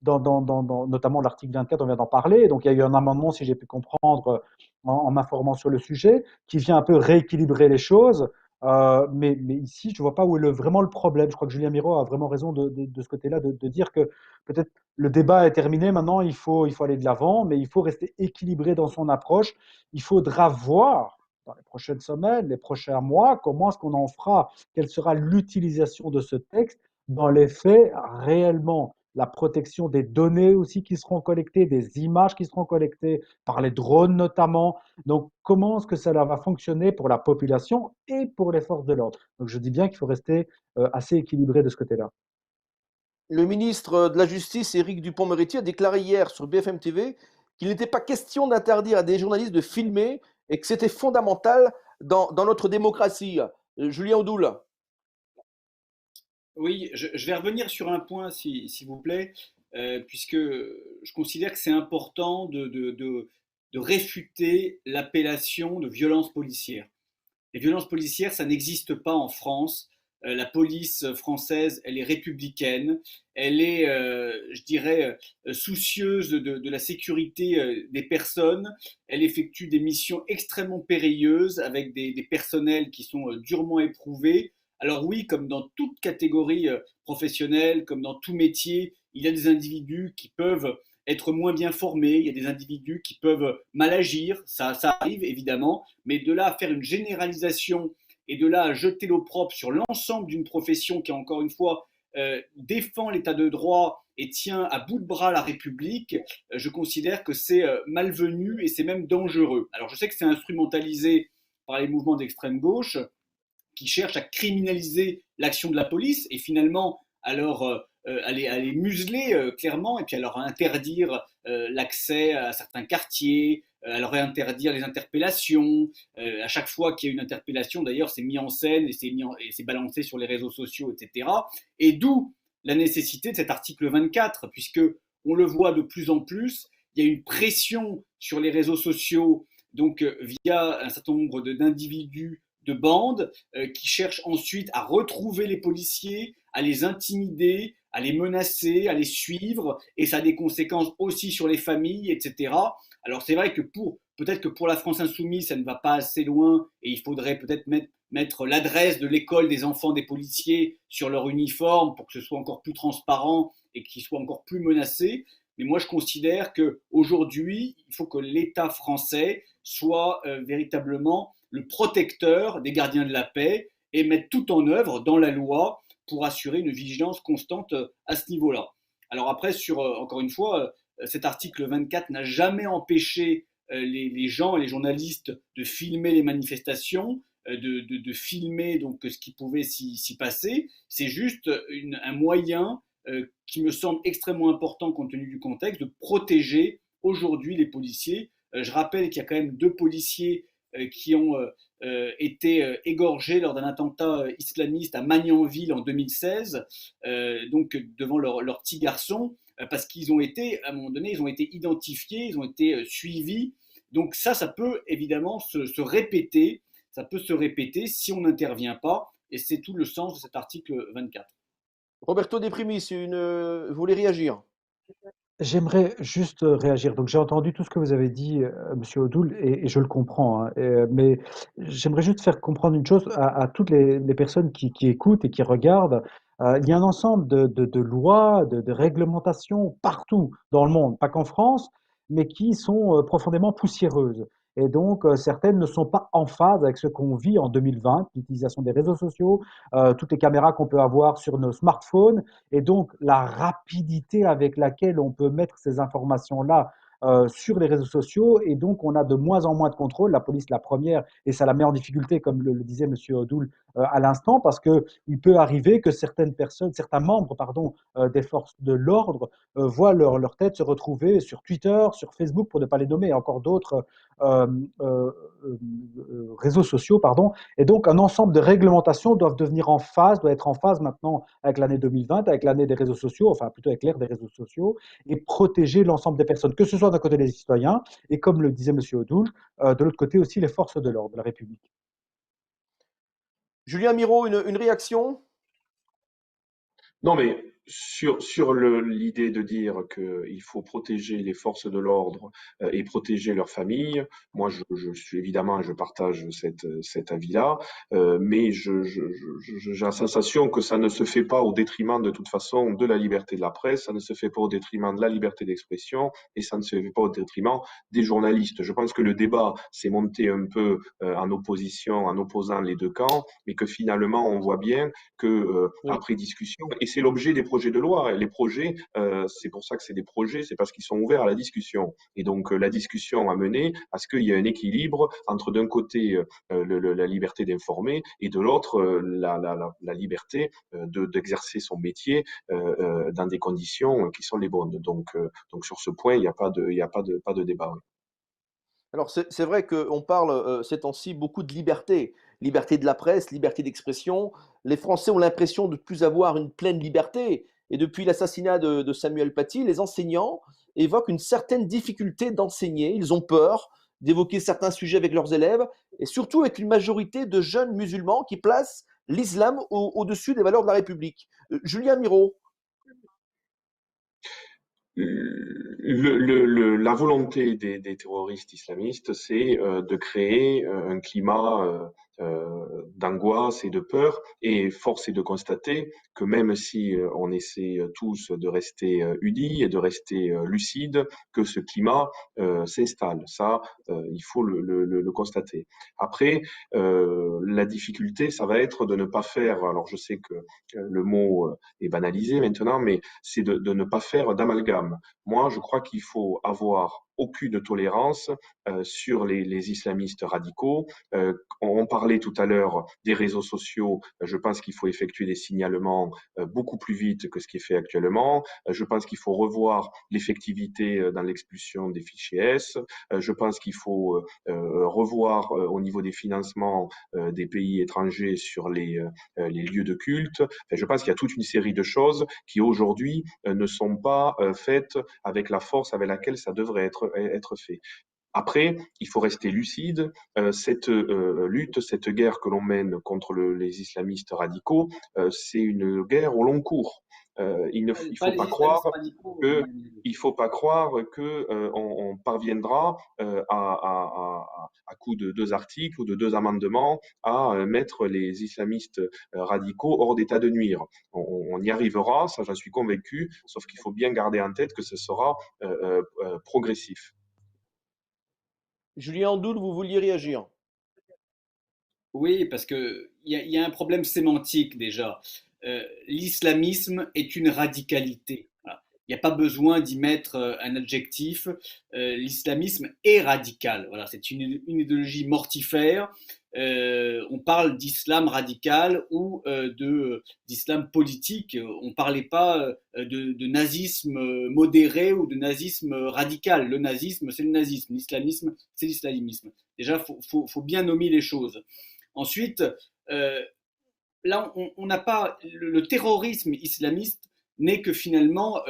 notamment l'article 24, on vient d'en parler. Donc il y a eu un amendement, si j'ai pu comprendre, en m'informant sur le sujet, qui vient un peu rééquilibrer les choses. Mais ici, je ne vois pas où est vraiment le problème. Je crois que Julien Miro a vraiment raison de ce côté-là, de dire que peut-être le débat est terminé, maintenant il faut aller de l'avant, mais il faut rester équilibré dans son approche. Il faudra voir dans les prochaines semaines, les prochains mois, comment est-ce qu'on en fera, quelle sera l'utilisation de ce texte dans les faits, réellement, la protection des données aussi qui seront collectées, des images qui seront collectées par les drones notamment. Donc, comment est-ce que cela va fonctionner pour la population et pour les forces de l'ordre? Donc, je dis bien qu'il faut rester assez équilibré de ce côté-là. Le ministre de la Justice, Éric Dupond-Moretti, a déclaré hier sur BFM TV qu'il n'était pas question d'interdire à des journalistes de filmer et que c'était fondamental dans notre démocratie. Julien Audoul. Oui, je vais revenir sur un point, s'il vous plaît, puisque je considère que c'est important de réfuter l'appellation de violence policière. Les violences policières, ça n'existe pas en France. La police française, elle est républicaine, elle est, je dirais, soucieuse de la sécurité des personnes, elle effectue des missions extrêmement périlleuses avec des personnels qui sont durement éprouvés. Alors oui, comme dans toute catégorie professionnelle, comme dans tout métier, il y a des individus qui peuvent être moins bien formés, il y a des individus qui peuvent mal agir, ça arrive évidemment, mais de là à faire une généralisation et de là à jeter l'opprobre sur l'ensemble d'une profession qui, encore une fois, défend l'état de droit et tient à bout de bras la République, je considère que c'est malvenu et c'est même dangereux. Alors je sais que c'est instrumentalisé par les mouvements d'extrême gauche qui cherchent à criminaliser l'action de la police et finalement à les museler clairement et puis à leur interdire l'accès à certains quartiers, à leur interdire les interpellations. À chaque fois qu'il y a une interpellation, d'ailleurs, c'est mis en scène et c'est balancé sur les réseaux sociaux, etc. Et d'où la nécessité de cet article 24, puisque on le voit de plus en plus, il y a une pression sur les réseaux sociaux, donc via un certain nombre d'individus de bandes qui cherchent ensuite à retrouver les policiers, à les intimider, à les menacer, à les suivre, et ça a des conséquences aussi sur les familles, etc. Alors c'est vrai que peut-être que pour la France insoumise, ça ne va pas assez loin, et il faudrait peut-être mettre l'adresse de l'école des enfants des policiers sur leur uniforme pour que ce soit encore plus transparent et qu'ils soient encore plus menacés. Mais moi, je considère qu'aujourd'hui, il faut que l'État français soit véritablement le protecteur des gardiens de la paix et mettre tout en œuvre dans la loi pour assurer une vigilance constante à ce niveau-là. Alors après, encore une fois, cet article 24 n'a jamais empêché les gens et les journalistes de filmer les manifestations, de filmer donc ce qui pouvait s'y passer. C'est juste un moyen qui me semble extrêmement important compte tenu du contexte, de protéger aujourd'hui les policiers. Je rappelle qu'il y a quand même 2 policiers qui ont été égorgés lors d'un attentat islamiste à Magnanville en 2016, donc devant leur petit garçon, parce qu'ils ont été, à un moment donné, ils ont été identifiés, ils ont été suivis. Donc ça peut évidemment se répéter, ça peut se répéter si on n'intervient pas, et c'est tout le sens de cet article 24. Roberto De Primis, vous voulez réagir? J'aimerais juste réagir. Donc, j'ai entendu tout ce que vous avez dit, Monsieur Odoul, et je le comprends, hein, mais j'aimerais juste faire comprendre une chose à toutes les personnes qui écoutent et qui regardent. Il y a un ensemble de lois, de réglementations partout dans le monde, pas qu'en France, mais qui sont profondément poussiéreuses. Et donc, certaines ne sont pas en phase avec ce qu'on vit en 2020, l'utilisation des réseaux sociaux, toutes les caméras qu'on peut avoir sur nos smartphones, et donc, la rapidité avec laquelle on peut mettre ces informations-là sur les réseaux sociaux, et donc on a de moins en moins de contrôle, la police la première, et ça la met en difficulté, comme le disait M. Odoul à l'instant, parce qu'il peut arriver que certaines personnes, certains membres pardon, des forces de l'ordre voient leur tête se retrouver sur Twitter, sur Facebook, pour ne pas les nommer, et encore d'autres euh, euh, réseaux sociaux, pardon. Et donc, un ensemble de réglementations doivent devenir en phase, doit être en phase maintenant avec l'année 2020, avec l'année des réseaux sociaux, enfin plutôt avec l'ère des réseaux sociaux, et protéger l'ensemble des personnes, que ce soit d'un côté des citoyens, et comme le disait M. Odoul, de l'autre côté aussi les forces de l'ordre de la République. Julien Miro, une réaction? Non, mais sur l'idée de dire qu'il faut protéger les forces de l'ordre et protéger leurs familles, moi je suis évidemment, je partage cet avis-là, mais j'ai la sensation que ça ne se fait pas au détriment de toute façon de la liberté de la presse, ça ne se fait pas au détriment de la liberté d'expression et ça ne se fait pas au détriment des journalistes. Je pense que le débat s'est monté un peu en opposition, en opposant les deux camps, mais que finalement on voit bien que Oui. après discussion, et c'est l'objet des projets de loi. Les projets, c'est pour ça que c'est des projets, c'est parce qu'ils sont ouverts à la discussion. Et donc la discussion a mené à ce qu'il y ait un équilibre entre d'un côté la liberté d'informer et de l'autre la liberté d'exercer son métier dans des conditions qui sont les bonnes. Donc sur ce point, il n'y a pas de débat. Oui. Alors c'est vrai qu'on parle ces temps-ci beaucoup de liberté, liberté de la presse, liberté d'expression. Les Français ont l'impression de ne plus avoir une pleine liberté. Et depuis l'assassinat de Samuel Paty, les enseignants évoquent une certaine difficulté d'enseigner. Ils ont peur d'évoquer certains sujets avec leurs élèves, et surtout avec une majorité de jeunes musulmans qui placent l'islam au-dessus des valeurs de la République. Julien Miro. La volonté des terroristes islamistes, c'est de créer un climat d'angoisse et de peur. Et force est de constater que même si on essaie tous de rester unis et de rester lucides, que ce climat s'installe. Ça, il faut le constater. Après, la difficulté, ça va être de ne pas faire, alors je sais que le mot est banalisé maintenant, mais c'est de ne pas faire d'amalgame. Moi, je crois qu'il faut avoir aucune tolérance sur les islamistes radicaux. On parlait tout à l'heure des réseaux sociaux. Je pense qu'il faut effectuer des signalements beaucoup plus vite que ce qui est fait actuellement. Je pense qu'il faut revoir l'effectivité dans l'expulsion des fichiers S. Je pense qu'il faut revoir au niveau des financements des pays étrangers sur les lieux de culte. Enfin, je pense qu'il y a toute une série de choses qui aujourd'hui ne sont pas faites avec la force avec laquelle ça devrait être fait. Après, il faut rester lucide. Cette lutte, cette guerre que l'on mène contre les islamistes radicaux, c'est une guerre au long cours. il Pas faut les pas croire islamistes radicaux. que il faut pas croire que on parviendra à coup de 2 articles ou de 2 amendements à mettre les islamistes radicaux hors d'état de nuire. On y arrivera, ça j'en suis convaincu, sauf qu'il faut bien garder en tête que ce sera progressif. Julien Andoul, vous vouliez réagir? Oui, parce qu'il y a un problème sémantique déjà. L'islamisme est une radicalité. Voilà. Il n'y a pas besoin d'y mettre un adjectif. L'islamisme est radical. Voilà, c'est une idéologie mortifère. On parle d'islam radical ou d'islam politique. On ne parlait pas de nazisme modéré ou de nazisme radical. Le nazisme, c'est le nazisme. L'islamisme, c'est l'islamisme. Déjà, faut bien nommer les choses. Ensuite, euh, là, on n'a pas le terrorisme islamiste n'est que finalement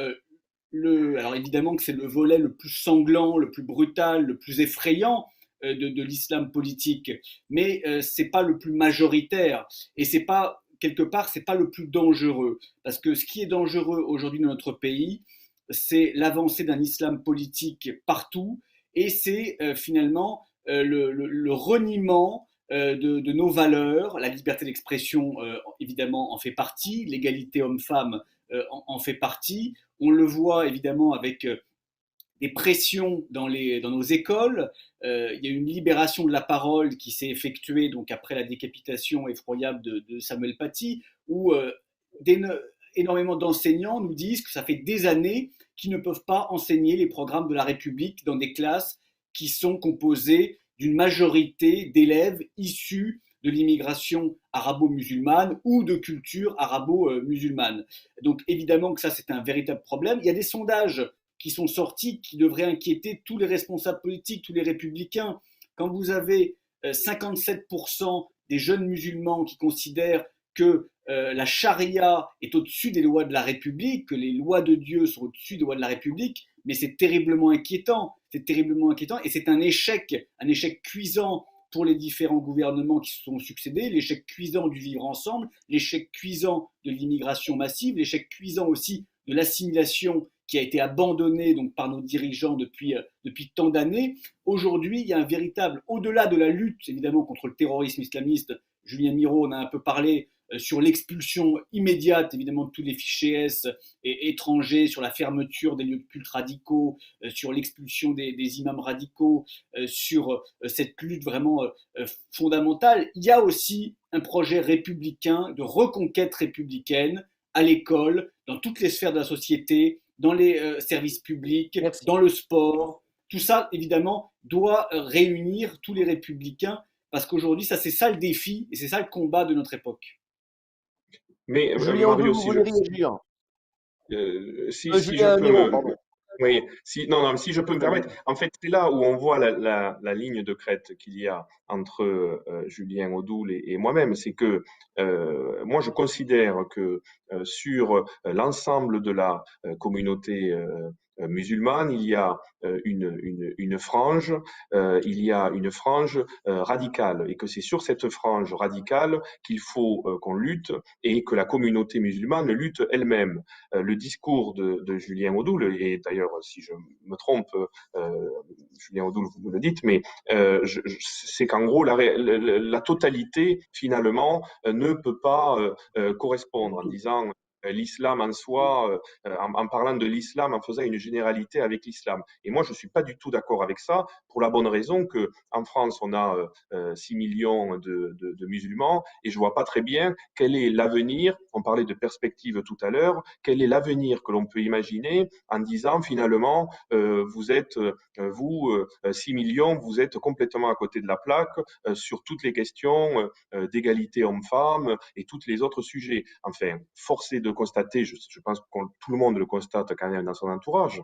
alors évidemment que c'est le volet le plus sanglant, le plus brutal, le plus effrayant de l'islam politique, mais c'est pas le plus majoritaire et c'est pas quelque part c'est pas le plus dangereux parce que ce qui est dangereux aujourd'hui dans notre pays, c'est l'avancée d'un islam politique partout et c'est finalement le reniement de nos valeurs. La liberté d'expression, évidemment, en fait partie. L'égalité homme-femme en fait partie. On le voit évidemment avec des pressions dans nos écoles. Il y a une libération de la parole qui s'est effectuée donc après la décapitation effroyable de Samuel Paty, où énormément d'enseignants nous disent que ça fait des années qu'ils ne peuvent pas enseigner les programmes de la République dans des classes qui sont composées d'une majorité d'élèves issus de l'immigration arabo-musulmane ou de culture arabo-musulmane. Donc évidemment que ça c'est un véritable problème. Il y a des sondages qui sont sortis qui devraient inquiéter tous les responsables politiques, tous les républicains. Quand vous avez 57% des jeunes musulmans qui considèrent que la charia est au-dessus des lois de la République, que les lois de Dieu sont au-dessus des lois de la République, mais c'est terriblement inquiétant. C'est terriblement inquiétant et c'est un échec cuisant pour les différents gouvernements qui se sont succédés, l'échec cuisant du vivre ensemble, l'échec cuisant de l'immigration massive, l'échec cuisant aussi de l'assimilation qui a été abandonnée donc, par nos dirigeants depuis tant d'années. Aujourd'hui, il y a un véritable, au-delà de la lutte évidemment contre le terrorisme islamiste, Julien Miro en a un peu parlé, sur l'expulsion immédiate évidemment de tous les fichiers S étrangers, sur la fermeture des lieux de culte radicaux, sur l'expulsion des imams radicaux, sur cette lutte vraiment fondamentale. Il y a aussi un projet républicain de reconquête républicaine à l'école, dans toutes les sphères de la société, dans les services publics, Merci. dans le sport. Tout ça, évidemment, doit réunir tous les républicains parce qu'aujourd'hui, c'est ça le défi et c'est ça le combat de notre époque. Mais Julien Andoul, Mario, vous voulez réagir? si je Julien peux Miro, pardon. oui, non, si je peux me permettre, en fait, c'est là où on voit la ligne de crête qu'il y a entre Julien Audoul et moi-même. C'est que moi, je considère que sur l'ensemble de la communauté musulmane, il y a une frange, radicale, et que c'est sur cette frange radicale qu'il faut qu'on lutte et que la communauté musulmane lutte elle-même. Le discours de Julien Audoul, et d'ailleurs, si je me trompe, Julien Audoul, vous me le dites, mais c'est qu'en gros, la totalité, finalement, ne peut pas correspondre en disant l'islam en soi, en parlant de l'islam, en faisant une généralité avec l'islam. Et moi, je ne suis pas du tout d'accord avec ça, pour la bonne raison qu'en France, on a 6 millions de musulmans, et je ne vois pas très bien quel est l'avenir, on parlait de perspective tout à l'heure, quel est l'avenir que l'on peut imaginer en disant finalement, vous êtes, 6 millions, vous êtes complètement à côté de la plaque sur toutes les questions d'égalité homme-femme et tous les autres sujets. Enfin, force est de constater, je pense que tout le monde le constate quand même dans son entourage,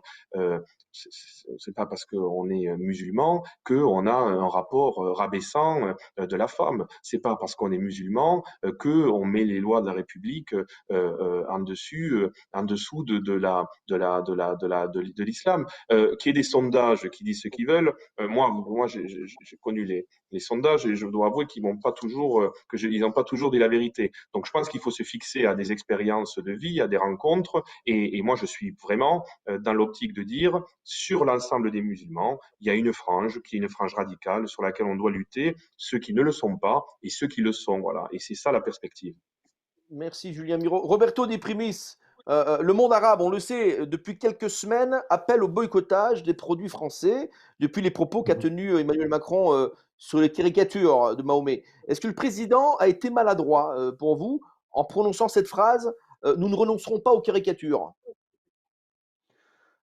c'est pas parce qu'on est musulman qu'on a un rapport rabaissant de la femme. C'est pas parce qu'on est musulman qu'on met les lois de la République en dessous de l'islam. Qu'il y ait des sondages qui disent ce qu'ils veulent. Moi, j'ai connu les sondages et je dois avouer qu'ils n'ont pas toujours dit la vérité. Donc, je pense qu'il faut se fixer à des expériences expériences de vie, à des rencontres. Et moi, je suis vraiment dans l'optique de dire, sur l'ensemble des musulmans, il y a une frange qui est une frange radicale sur laquelle on doit lutter, ceux qui ne le sont pas et ceux qui le sont. Voilà. Et c'est ça la perspective. Merci Julien Miro. Roberto De Primis, le monde arabe, on le sait, depuis quelques semaines, appelle au boycottage des produits français, depuis les propos qu'a Mhm. tenus Emmanuel Macron sur les caricatures de Mahomet. Est-ce que le président a été maladroit pour vous en prononçant cette phrase nous ne renoncerons pas aux caricatures?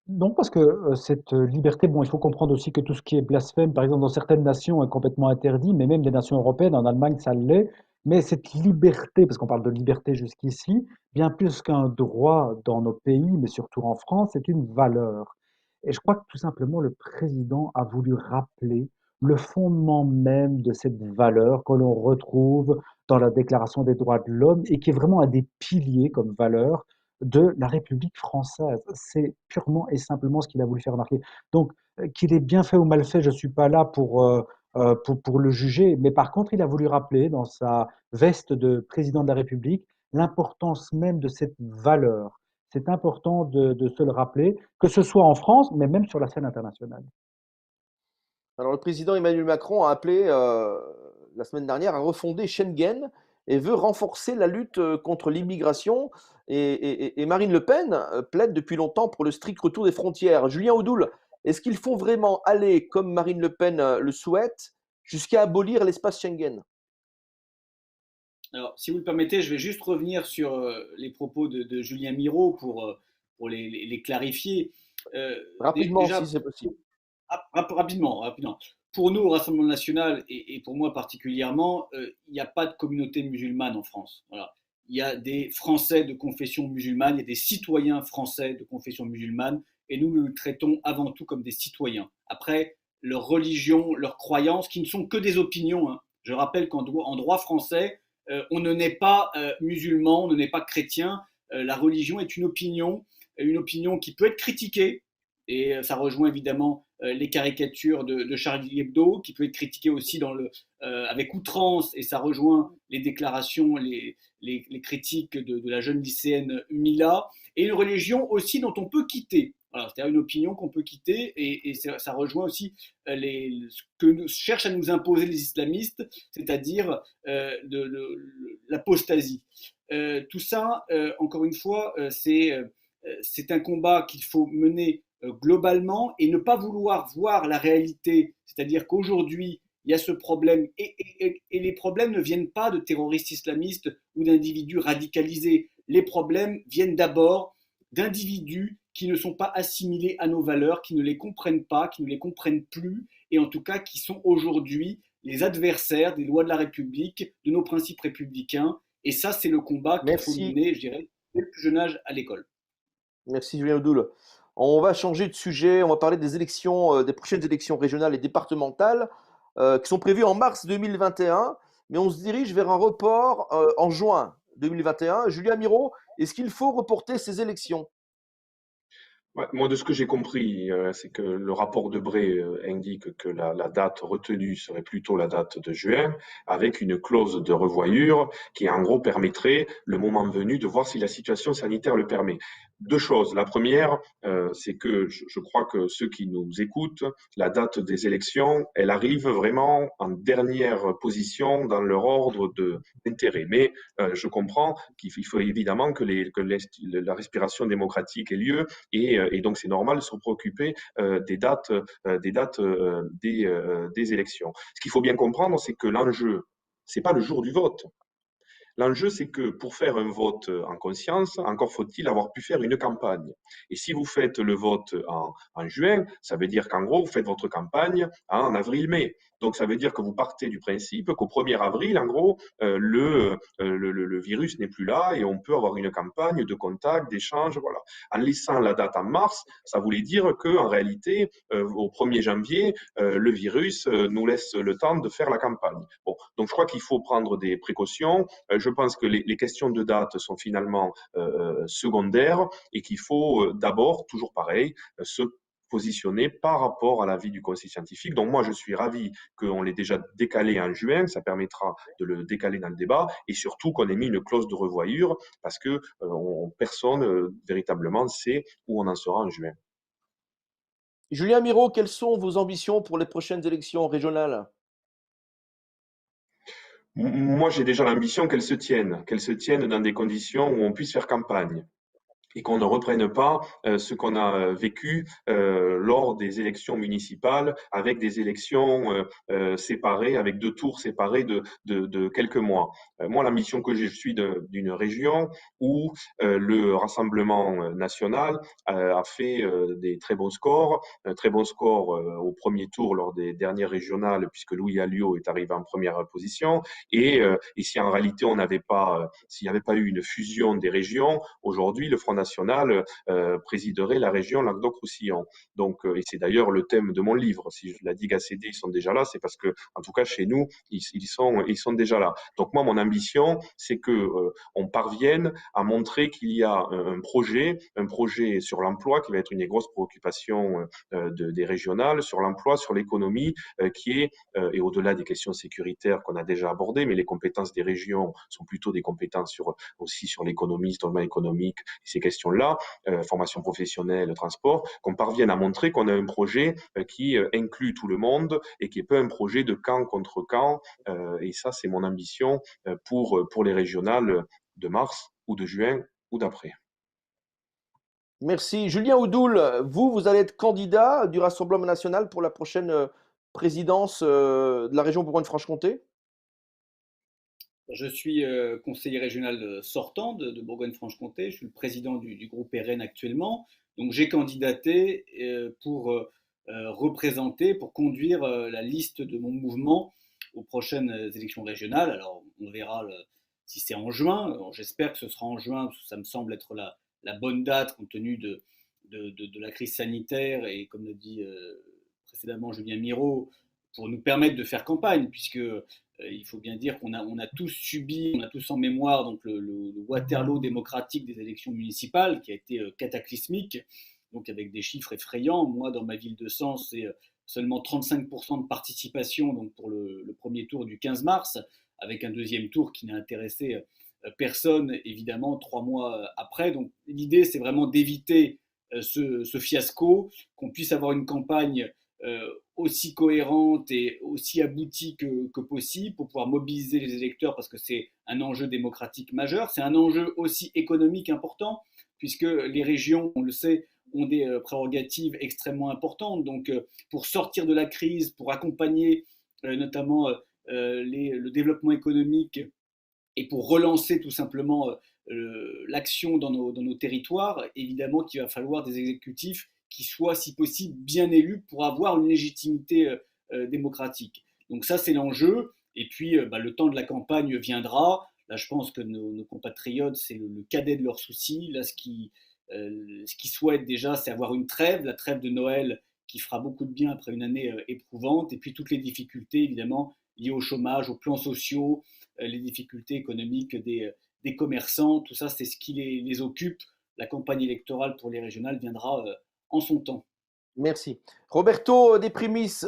Non, parce que cette liberté, bon, il faut comprendre aussi que tout ce qui est blasphème, par exemple, dans certaines nations, est complètement interdit, mais même les nations européennes, en Allemagne, ça l'est. Mais cette liberté, parce qu'on parle de liberté jusqu'ici, bien plus qu'un droit dans nos pays, mais surtout en France, c'est une valeur. Et je crois que tout simplement, le président a voulu rappeler le fondement même de cette valeur que l'on retrouve dans la Déclaration des droits de l'homme et qui est vraiment un des piliers comme valeur de la République française. C'est purement et simplement ce qu'il a voulu faire remarquer. Donc, qu'il ait bien fait ou mal fait, je ne suis pas là pour le juger, mais par contre, il a voulu rappeler dans sa veste de président de la République l'importance même de cette valeur. C'est important de se le rappeler, que ce soit en France, mais même sur la scène internationale. Alors, le président Emmanuel Macron a appelé la semaine dernière à refonder Schengen et veut renforcer la lutte contre l'immigration. Et Marine Le Pen plaide depuis longtemps pour le strict retour des frontières. Julien Audoul, est-ce qu'il faut vraiment aller, comme Marine Le Pen le souhaite, jusqu'à abolir l'espace Schengen? Alors, si vous le permettez, je vais juste revenir sur les propos de Julien Miro pour les clarifier. Rapidement, si Déjà, c'est possible. rapidement. Pour nous, au Rassemblement national, et pour moi particulièrement, il n'y a pas de communauté musulmane en France. Voilà. Il y a des Français de confession musulmane, il y a des citoyens français de confession musulmane, et nous nous traitons avant tout comme des citoyens. Après, leur religion, leurs croyances, qui ne sont que des opinions. Hein. Je rappelle en droit français, on ne naît pas musulman, on ne naît pas chrétien. La religion est une opinion qui peut être critiquée, et ça rejoint évidemment les caricatures de Charlie Hebdo, qui peut être critiqué aussi avec outrance, et ça rejoint les déclarations, les critiques de la jeune lycéenne Mila, et une religion aussi dont on peut quitter. Voilà, c'est-à-dire une opinion qu'on peut quitter, et ça rejoint aussi ce que cherchent à nous imposer les islamistes, c'est-à-dire l'apostasie. Tout ça, encore une fois, c'est un combat qu'il faut mener globalement et ne pas vouloir voir la réalité, c'est-à-dire qu'aujourd'hui, il y a ce problème et les problèmes ne viennent pas de terroristes islamistes ou d'individus radicalisés. Les problèmes viennent d'abord d'individus qui ne sont pas assimilés à nos valeurs, qui ne les comprennent pas, qui ne les comprennent plus, et en tout cas qui sont aujourd'hui les adversaires des lois de la République, de nos principes républicains. Et ça, c'est le combat qu'il faut Merci, mener, je dirais, dès le plus jeune âge à l'école. merci Julien Audoul. On va changer de sujet, on va parler des élections, des prochaines élections régionales et départementales qui sont prévues en mars 2021, mais on se dirige vers un report en juin 2021. Julien Miro, est-ce qu'il faut reporter ces élections? Ouais, moi, de ce que j'ai compris, c'est que le rapport de Bray indique que la date retenue serait plutôt la date de juin, avec une clause de revoyure qui, en gros, permettrait, le moment venu, de voir si la situation sanitaire le permet. Deux choses. La première, c'est que je crois que ceux qui nous écoutent, la date des élections, elle arrive vraiment en dernière position dans leur ordre d'intérêt. Mais je comprends qu'il faut évidemment la respiration démocratique ait lieu et donc c'est normal de se préoccuper des élections. Ce qu'il faut bien comprendre, c'est que l'enjeu, c'est pas le jour du vote. L'enjeu, c'est que pour faire un vote en conscience, encore faut-il avoir pu faire une campagne. Et si vous faites le vote en juin, ça veut dire qu'en gros, vous faites votre campagne en avril-mai. Donc, ça veut dire que vous partez du principe qu'au 1er avril, en gros, le virus n'est plus là et on peut avoir une campagne de contact, d'échange. Voilà. En laissant la date en mars, ça voulait dire qu'en réalité, au 1er janvier, le virus nous laisse le temps de faire la campagne. Bon, donc je crois qu'il faut prendre des précautions. Je pense que les questions de date sont finalement secondaires et qu'il faut d'abord, toujours pareil, se positionner par rapport à l'avis du conseil scientifique. Donc moi, je suis ravi qu'on l'ait déjà décalé en juin, ça permettra de le décaler dans le débat, et surtout qu'on ait mis une clause de revoyure, parce que personne véritablement sait où on en sera en juin. Julien Miro, quelles sont vos ambitions pour les prochaines élections régionales? Moi, j'ai déjà l'ambition qu'elle se tienne dans des conditions où on puisse faire campagne et qu'on ne reprenne pas ce qu'on a vécu lors des élections municipales, avec des élections séparées, avec 2 tours séparés de quelques mois. Moi, la mission que j'ai, je suis d'une région où le Rassemblement national a fait des très bons scores au premier tour lors des dernières régionales, puisque Louis Alliot est arrivé en première position. Et si en réalité on n'avait pas, s'il n'y avait pas eu une fusion des régions, aujourd'hui, le Front National présiderait la région Languedoc-Roussillon. Donc, et c'est d'ailleurs le thème de mon livre. Si la digue ACD, ils sont déjà là, c'est parce que, en tout cas, chez nous, ils sont déjà là. Donc, moi, mon ambition, c'est que on parvienne à montrer qu'il y a un projet sur l'emploi qui va être une des grosses préoccupations des régionales, sur l'emploi, sur l'économie, qui est, et au-delà des questions sécuritaires qu'on a déjà abordées, mais les compétences des régions sont plutôt des compétences aussi sur l'économie, sur le domaine économique, ces questions-là, formation professionnelle, transport, qu'on parvienne à montrer qu'on a un projet qui inclut tout le monde et qui n'est pas un projet de camp contre camp. Et ça, c'est mon ambition pour les régionales de mars ou de juin ou d'après. Merci. Julien Oudoul, vous allez être candidat du Rassemblement national pour la prochaine présidence de la région Bourgogne-Franche-Comté? Je suis conseiller régional sortant de Bourgogne-Franche-Comté. Je suis le président du groupe RN actuellement. Donc j'ai candidaté pour représenter, pour conduire la liste de mon mouvement aux prochaines élections régionales. Alors on verra si c'est en juin. J'espère que ce sera en juin, parce que ça me semble être la bonne date compte tenu de la crise sanitaire et comme le dit précédemment Julien Miro, pour nous permettre de faire campagne, puisque il faut bien dire on a tous subi, on a tous en mémoire donc le Waterloo démocratique des élections municipales qui a été cataclysmique, donc avec des chiffres effrayants. Moi, dans ma ville de Sens, c'est seulement 35% de participation donc pour le premier tour du 15 mars, avec un deuxième tour qui n'a intéressé personne, évidemment, 3 mois après. Donc l'idée, c'est vraiment d'éviter ce fiasco, qu'on puisse avoir une campagne aussi cohérente et aussi aboutie que possible pour pouvoir mobiliser les électeurs, parce que c'est un enjeu démocratique majeur. C'est un enjeu aussi économique important, puisque les régions, on le sait, ont des prérogatives extrêmement importantes. Donc, pour sortir de la crise, pour accompagner notamment le développement économique et pour relancer tout simplement l'action dans nos territoires, évidemment qu'il va falloir des exécutifs qui soient, si possible, bien élus pour avoir une légitimité démocratique. Donc ça, c'est l'enjeu. Et puis, le temps de la campagne viendra. Là, je pense que nos compatriotes, c'est le cadet de leurs soucis. Là, ce qu'ils souhaitent déjà, c'est avoir une trêve, la trêve de Noël qui fera beaucoup de bien après une année éprouvante. Et puis, toutes les difficultés, évidemment, liées au chômage, aux plans sociaux, les difficultés économiques des commerçants, tout ça, c'est ce qui les occupe. La campagne électorale pour les régionales viendra en son temps. Merci. Roberto De Primis,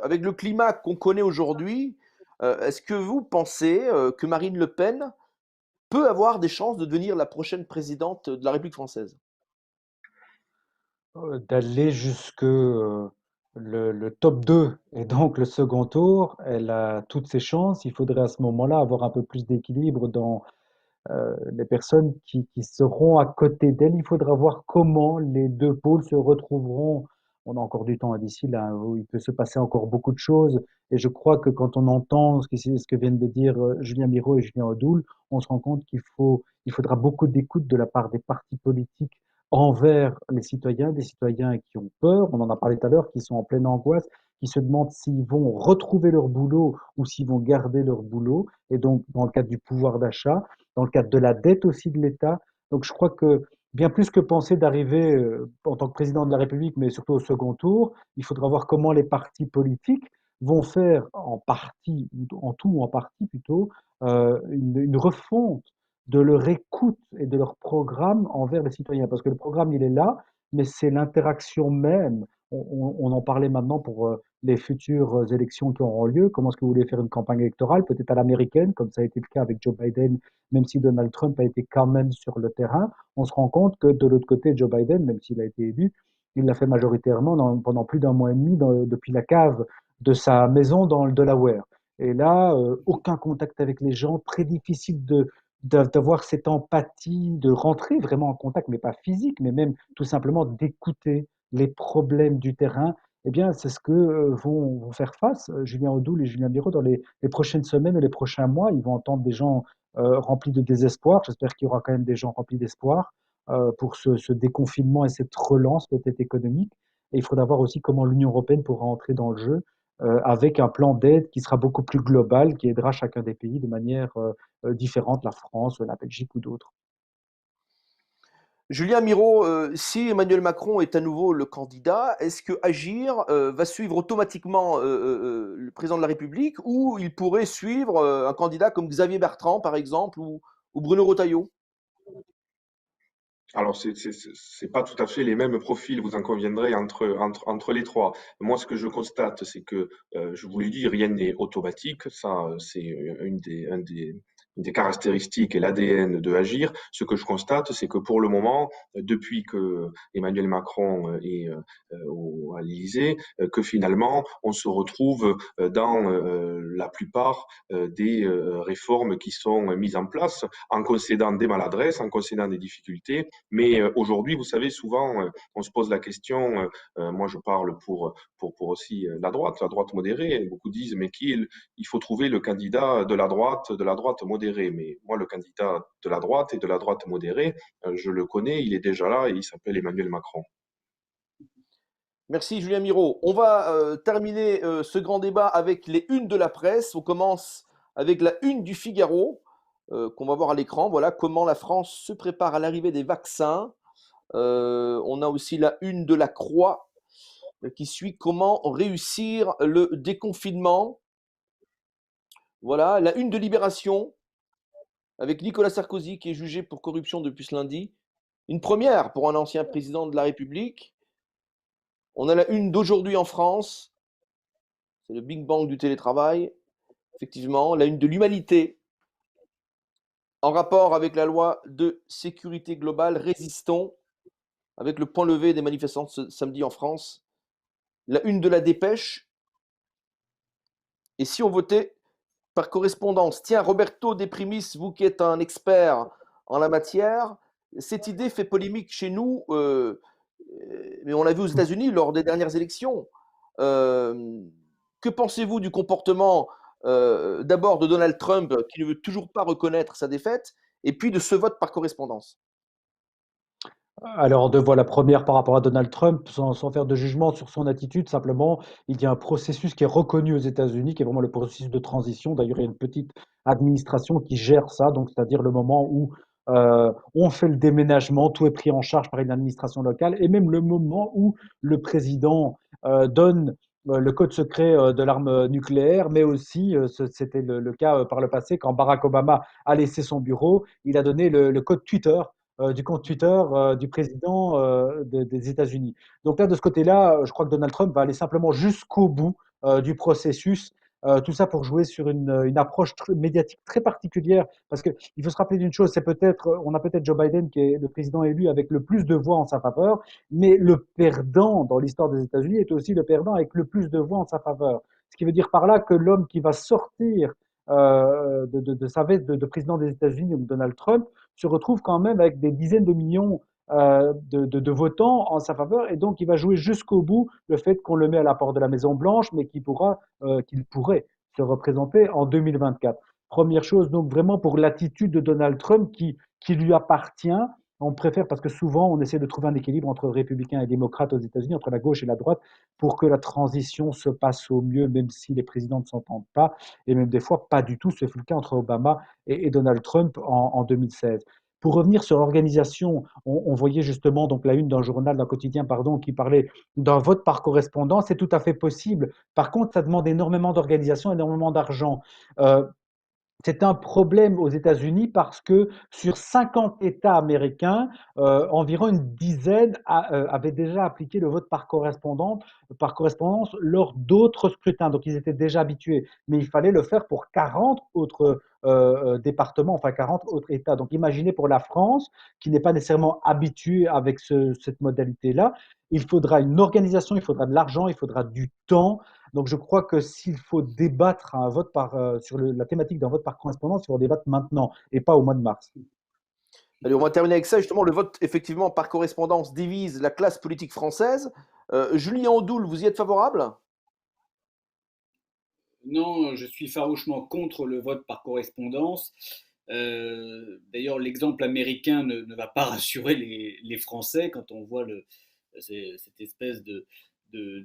avec le climat qu'on connaît aujourd'hui, est-ce que vous pensez que Marine Le Pen peut avoir des chances de devenir la prochaine présidente de la République française? D'aller jusque le top 2 et donc le second tour, elle a toutes ses chances. Il faudrait à ce moment-là avoir un peu plus d'équilibre dans les personnes qui seront à côté d'elle. Il faudra voir comment les deux pôles se retrouveront. On a encore du temps d'ici là, où il peut se passer encore beaucoup de choses. Et je crois que quand on entend ce que viennent de dire Julien Miro et Julien Audoul, on se rend compte il faudra beaucoup d'écoute de la part des partis politiques envers les citoyens, des citoyens qui ont peur, on en a parlé tout à l'heure, qui sont en pleine angoisse, qui se demandent s'ils vont retrouver leur boulot ou s'ils vont garder leur boulot. Et donc, dans le cadre du pouvoir d'achat, dans le cadre de la dette aussi de l'État. Donc je crois que bien plus que penser d'arriver en tant que président de la République, mais surtout au second tour, il faudra voir comment les partis politiques vont faire en partie, en tout ou en partie plutôt, une refonte de leur écoute et de leur programme envers les citoyens. Parce que le programme, il est là, mais c'est l'interaction même. on en parlait maintenant pour les futures élections qui auront lieu. Comment est-ce que vous voulez faire une campagne électorale, peut-être à l'américaine, comme ça a été le cas avec Joe Biden, même si Donald Trump a été quand même sur le terrain. On se rend compte que de l'autre côté, Joe Biden, même s'il a été élu, il l'a fait majoritairement pendant plus d'un mois et demi depuis la cave de sa maison dans le Delaware. Et là, aucun contact avec les gens, très difficile d'avoir cette empathie, de rentrer vraiment en contact, mais pas physique, mais même tout simplement d'écouter les problèmes du terrain. Eh bien, c'est ce que vont faire face Julien Audoul et Julien Biro dans les prochaines semaines et les prochains mois. Ils vont entendre des gens remplis de désespoir. J'espère qu'il y aura quand même des gens remplis d'espoir pour ce déconfinement et cette relance peut-être économique. Et il faudra voir aussi comment l'Union européenne pourra entrer dans le jeu avec un plan d'aide qui sera beaucoup plus global, qui aidera chacun des pays de manière différente, la France, la Belgique ou d'autres. Julien Miro, si Emmanuel Macron est à nouveau le candidat, est-ce que Agir va suivre automatiquement le président de la République ou il pourrait suivre un candidat comme Xavier Bertrand, par exemple, ou Bruno Retailleau? Alors, c'est pas tout à fait les mêmes profils, vous en conviendrez, entre les trois. Moi, ce que je constate, c'est que, je vous l'ai dit, rien n'est automatique. Ça, c'est une des caractéristiques et l'ADN de Agir. Ce que je constate, c'est que pour le moment, depuis que Emmanuel Macron est à l'Élysée, que finalement, on se retrouve dans la plupart des réformes qui sont mises en place, en concédant des maladresses, en concédant des difficultés, mais aujourd'hui, vous savez, souvent, on se pose la question, moi je parle pour aussi la droite modérée. Beaucoup disent, mais il faut trouver le candidat de la droite modérée. Mais moi, le candidat de la droite et de la droite modérée, je le connais, il est déjà là et il s'appelle Emmanuel Macron. Merci Julien Miro. On va terminer ce grand débat avec les unes de la presse. On commence avec la une du Figaro, qu'on va voir à l'écran. Voilà comment la France se prépare à l'arrivée des vaccins. On a aussi la une de la Croix qui suit comment réussir le déconfinement. Voilà, la une de Libération avec Nicolas Sarkozy qui est jugé pour corruption depuis ce lundi. Une première pour un ancien président de la République. On a la une d'Aujourd'hui en France. C'est le Big Bang du télétravail. Effectivement, la une de l'Humanité. En rapport avec la loi de sécurité globale, résistons avec le point levé des manifestants ce samedi en France. La une de la Dépêche. Et si on votait par correspondance? Tiens, Roberto De Primis, vous qui êtes un expert en la matière, cette idée fait polémique chez nous, mais on l'a vu aux États-Unis lors des dernières élections. Que pensez-vous du comportement d'abord de Donald Trump qui ne veut toujours pas reconnaître sa défaite, et puis de ce vote par correspondance? Alors, deux voix. La première par rapport à Donald Trump, sans faire de jugement sur son attitude, simplement, il y a un processus qui est reconnu aux États-Unis, qui est vraiment le processus de transition. D'ailleurs, il y a une petite administration qui gère ça, donc c'est-à-dire le moment où on fait le déménagement, tout est pris en charge par une administration locale, et même le moment où le président donne le code secret de l'arme nucléaire, mais aussi, c'était le cas par le passé, quand Barack Obama a laissé son bureau, il a donné le code Twitter du compte Twitter du président des États-Unis. Donc là, de ce côté-là, je crois que Donald Trump va aller simplement jusqu'au bout du processus. Tout ça pour jouer sur une approche médiatique très particulière, parce qu'il faut se rappeler d'une chose, c'est peut-être, on a peut-être Joe Biden qui est le président élu avec le plus de voix en sa faveur, mais le perdant dans l'histoire des États-Unis est aussi le perdant avec le plus de voix en sa faveur. Ce qui veut dire par là que l'homme qui va sortir de sa veste de président des États-Unis, Donald Trump, se retrouve quand même avec des dizaines de millions de votants en sa faveur, et donc il va jouer jusqu'au bout le fait qu'on le met à la porte de la Maison Blanche, mais qu'il pourrait se représenter en 2024. Première chose, donc vraiment pour l'attitude de Donald Trump qui lui appartient. On préfère, parce que souvent on essaie de trouver un équilibre entre républicains et démocrates aux États-Unis, entre la gauche et la droite, pour que la transition se passe au mieux, même si les présidents ne s'entendent pas, et même des fois pas du tout. Ce fut le cas entre Obama et Donald Trump en 2016. Pour revenir sur l'organisation, on voyait justement donc la une d'un journal, d'un quotidien, pardon, qui parlait d'un vote par correspondance. C'est tout à fait possible. Par contre, ça demande énormément d'organisation, énormément d'argent. c'est un problème aux États-Unis parce que sur 50 États américains, environ une dizaine avaient déjà appliqué le vote par correspondance lors d'autres scrutins. Donc ils étaient déjà habitués, mais il fallait le faire pour 40 autres départements, enfin 40 autres États. Donc imaginez pour la France, qui n'est pas nécessairement habituée avec cette modalité-là, il faudra une organisation, il faudra de l'argent, il faudra du temps. Donc, je crois que s'il faut débattre sur la thématique d'un vote par correspondance, il faut en débattre maintenant et pas au mois de mars. Allez, on va terminer avec ça. Justement, le vote effectivement par correspondance divise la classe politique française. Julien Audoul, vous y êtes favorable? Non, je suis farouchement contre le vote par correspondance. D'ailleurs, l'exemple américain ne va pas rassurer les Français quand on voit cette espèce de, de-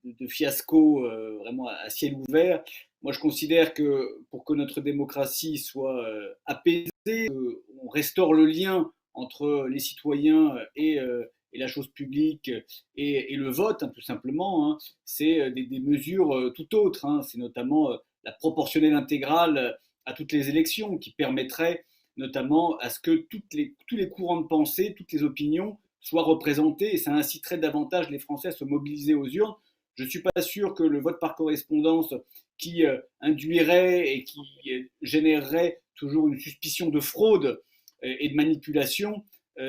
de fiasco vraiment à ciel ouvert. Moi, je considère que pour que notre démocratie soit apaisée, on restaure le lien entre les citoyens et la chose publique et le vote, hein, tout simplement, hein. C'est des mesures tout autres, hein. C'est notamment la proportionnelle intégrale à toutes les élections qui permettrait notamment à ce que tous les courants de pensée, toutes les opinions soient représentées et ça inciterait davantage les Français à se mobiliser aux urnes. Je ne suis pas sûr que le vote par correspondance qui induirait et qui générerait toujours une suspicion de fraude et de manipulation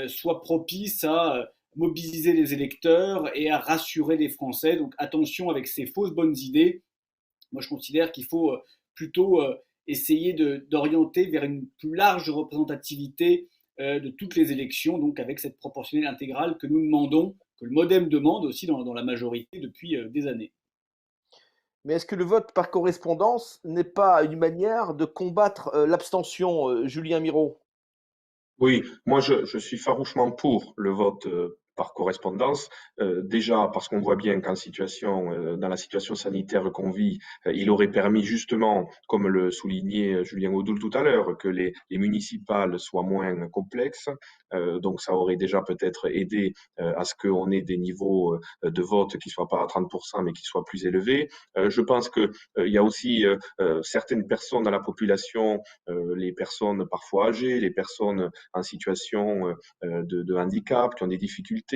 soit propice à mobiliser les électeurs et à rassurer les Français. Donc attention avec ces fausses bonnes idées. Moi, je considère qu'il faut plutôt essayer d'orienter vers une plus large représentativité de toutes les élections, donc avec cette proportionnelle intégrale que nous demandons, que le MoDem demande aussi dans la majorité depuis des années. Mais est-ce que le vote par correspondance n'est pas une manière de combattre l'abstention, Julien Miro? Oui, moi je suis farouchement pour le vote par correspondance. Déjà parce qu'on voit bien dans la situation sanitaire qu'on vit, il aurait permis justement, comme le soulignait Julien Audoul tout à l'heure, que les municipales soient moins complexes. Donc ça aurait déjà peut-être aidé à ce qu'on ait des niveaux de vote qui soient pas à 30%, mais qui soient plus élevés. Je pense que il y a aussi certaines personnes dans la population, les personnes parfois âgées, les personnes en situation de handicap, qui ont des difficultés,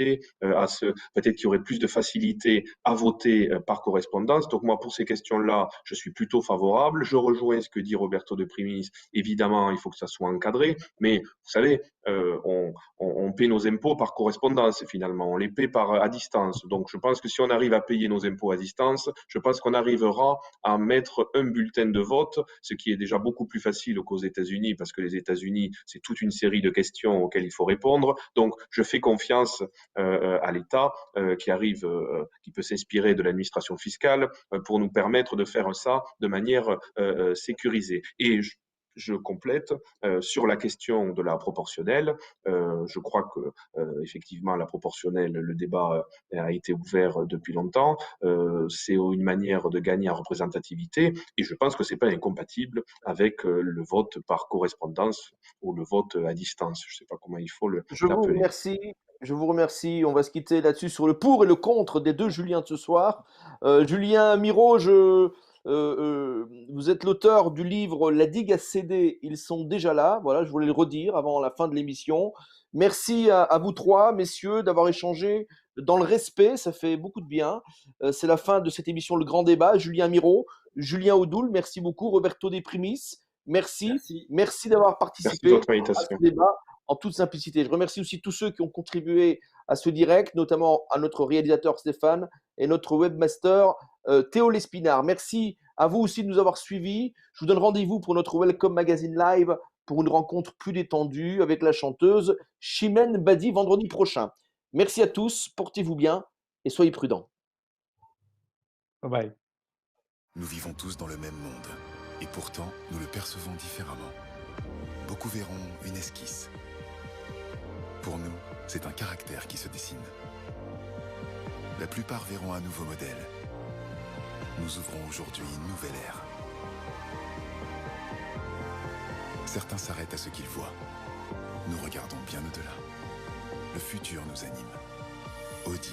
peut-être qui auraient plus de facilité à voter par correspondance. Donc moi, pour ces questions-là, je suis plutôt favorable. Je rejoins ce que dit Roberto de Primis. Évidemment, il faut que ça soit encadré, mais vous savez, on paie nos impôts par correspondance finalement, on les paie à distance. Donc je pense que si on arrive à payer nos impôts à distance, je pense qu'on arrivera à mettre un bulletin de vote, ce qui est déjà beaucoup plus facile qu'aux États-Unis, parce que les États-Unis, c'est toute une série de questions auxquelles il faut répondre. Donc je fais confiance à l'État qui peut s'inspirer de l'administration fiscale pour nous permettre de faire ça de manière sécurisée. Et je complète sur la question de la proportionnelle. Je crois que effectivement la proportionnelle, le débat a été ouvert depuis longtemps. C'est une manière de gagner en représentativité et je pense que c'est pas incompatible avec le vote par correspondance ou le vote à distance. Je sais pas comment il faut Je vous l'appeler. remercie. Je vous remercie. On va se quitter là-dessus sur le pour et le contre des deux Julien de ce soir. Julien Miro, vous êtes l'auteur du livre La digue a cédé, ils sont déjà là. Voilà, je voulais le redire avant la fin de l'émission. Merci à vous trois, messieurs, d'avoir échangé dans le respect. Ça fait beaucoup de bien. C'est la fin de cette émission Le Grand Débat. Julien Miro, Julien Audoul, merci beaucoup. Roberto De Primis, merci. Merci. Merci d'avoir Merci de participé votre à invitation. ce débat en toute simplicité. Je remercie aussi tous ceux qui ont contribué à ce direct, notamment à notre réalisateur Stéphane et notre webmaster Théo Lespinard. Merci à vous aussi de nous avoir suivis. Je vous donne rendez-vous pour notre Welcome Magazine Live pour une rencontre plus détendue avec la chanteuse Chimène Badi vendredi prochain. Merci à tous, portez-vous bien et soyez prudents. Bye bye. Nous vivons tous dans le même monde, et pourtant nous le percevons différemment. Beaucoup verront une esquisse. Pour nous, c'est un caractère qui se dessine. La plupart verront un nouveau modèle. Nous ouvrons aujourd'hui une nouvelle ère. Certains s'arrêtent à ce qu'ils voient. Nous regardons bien au-delà. Le futur nous anime. Audi.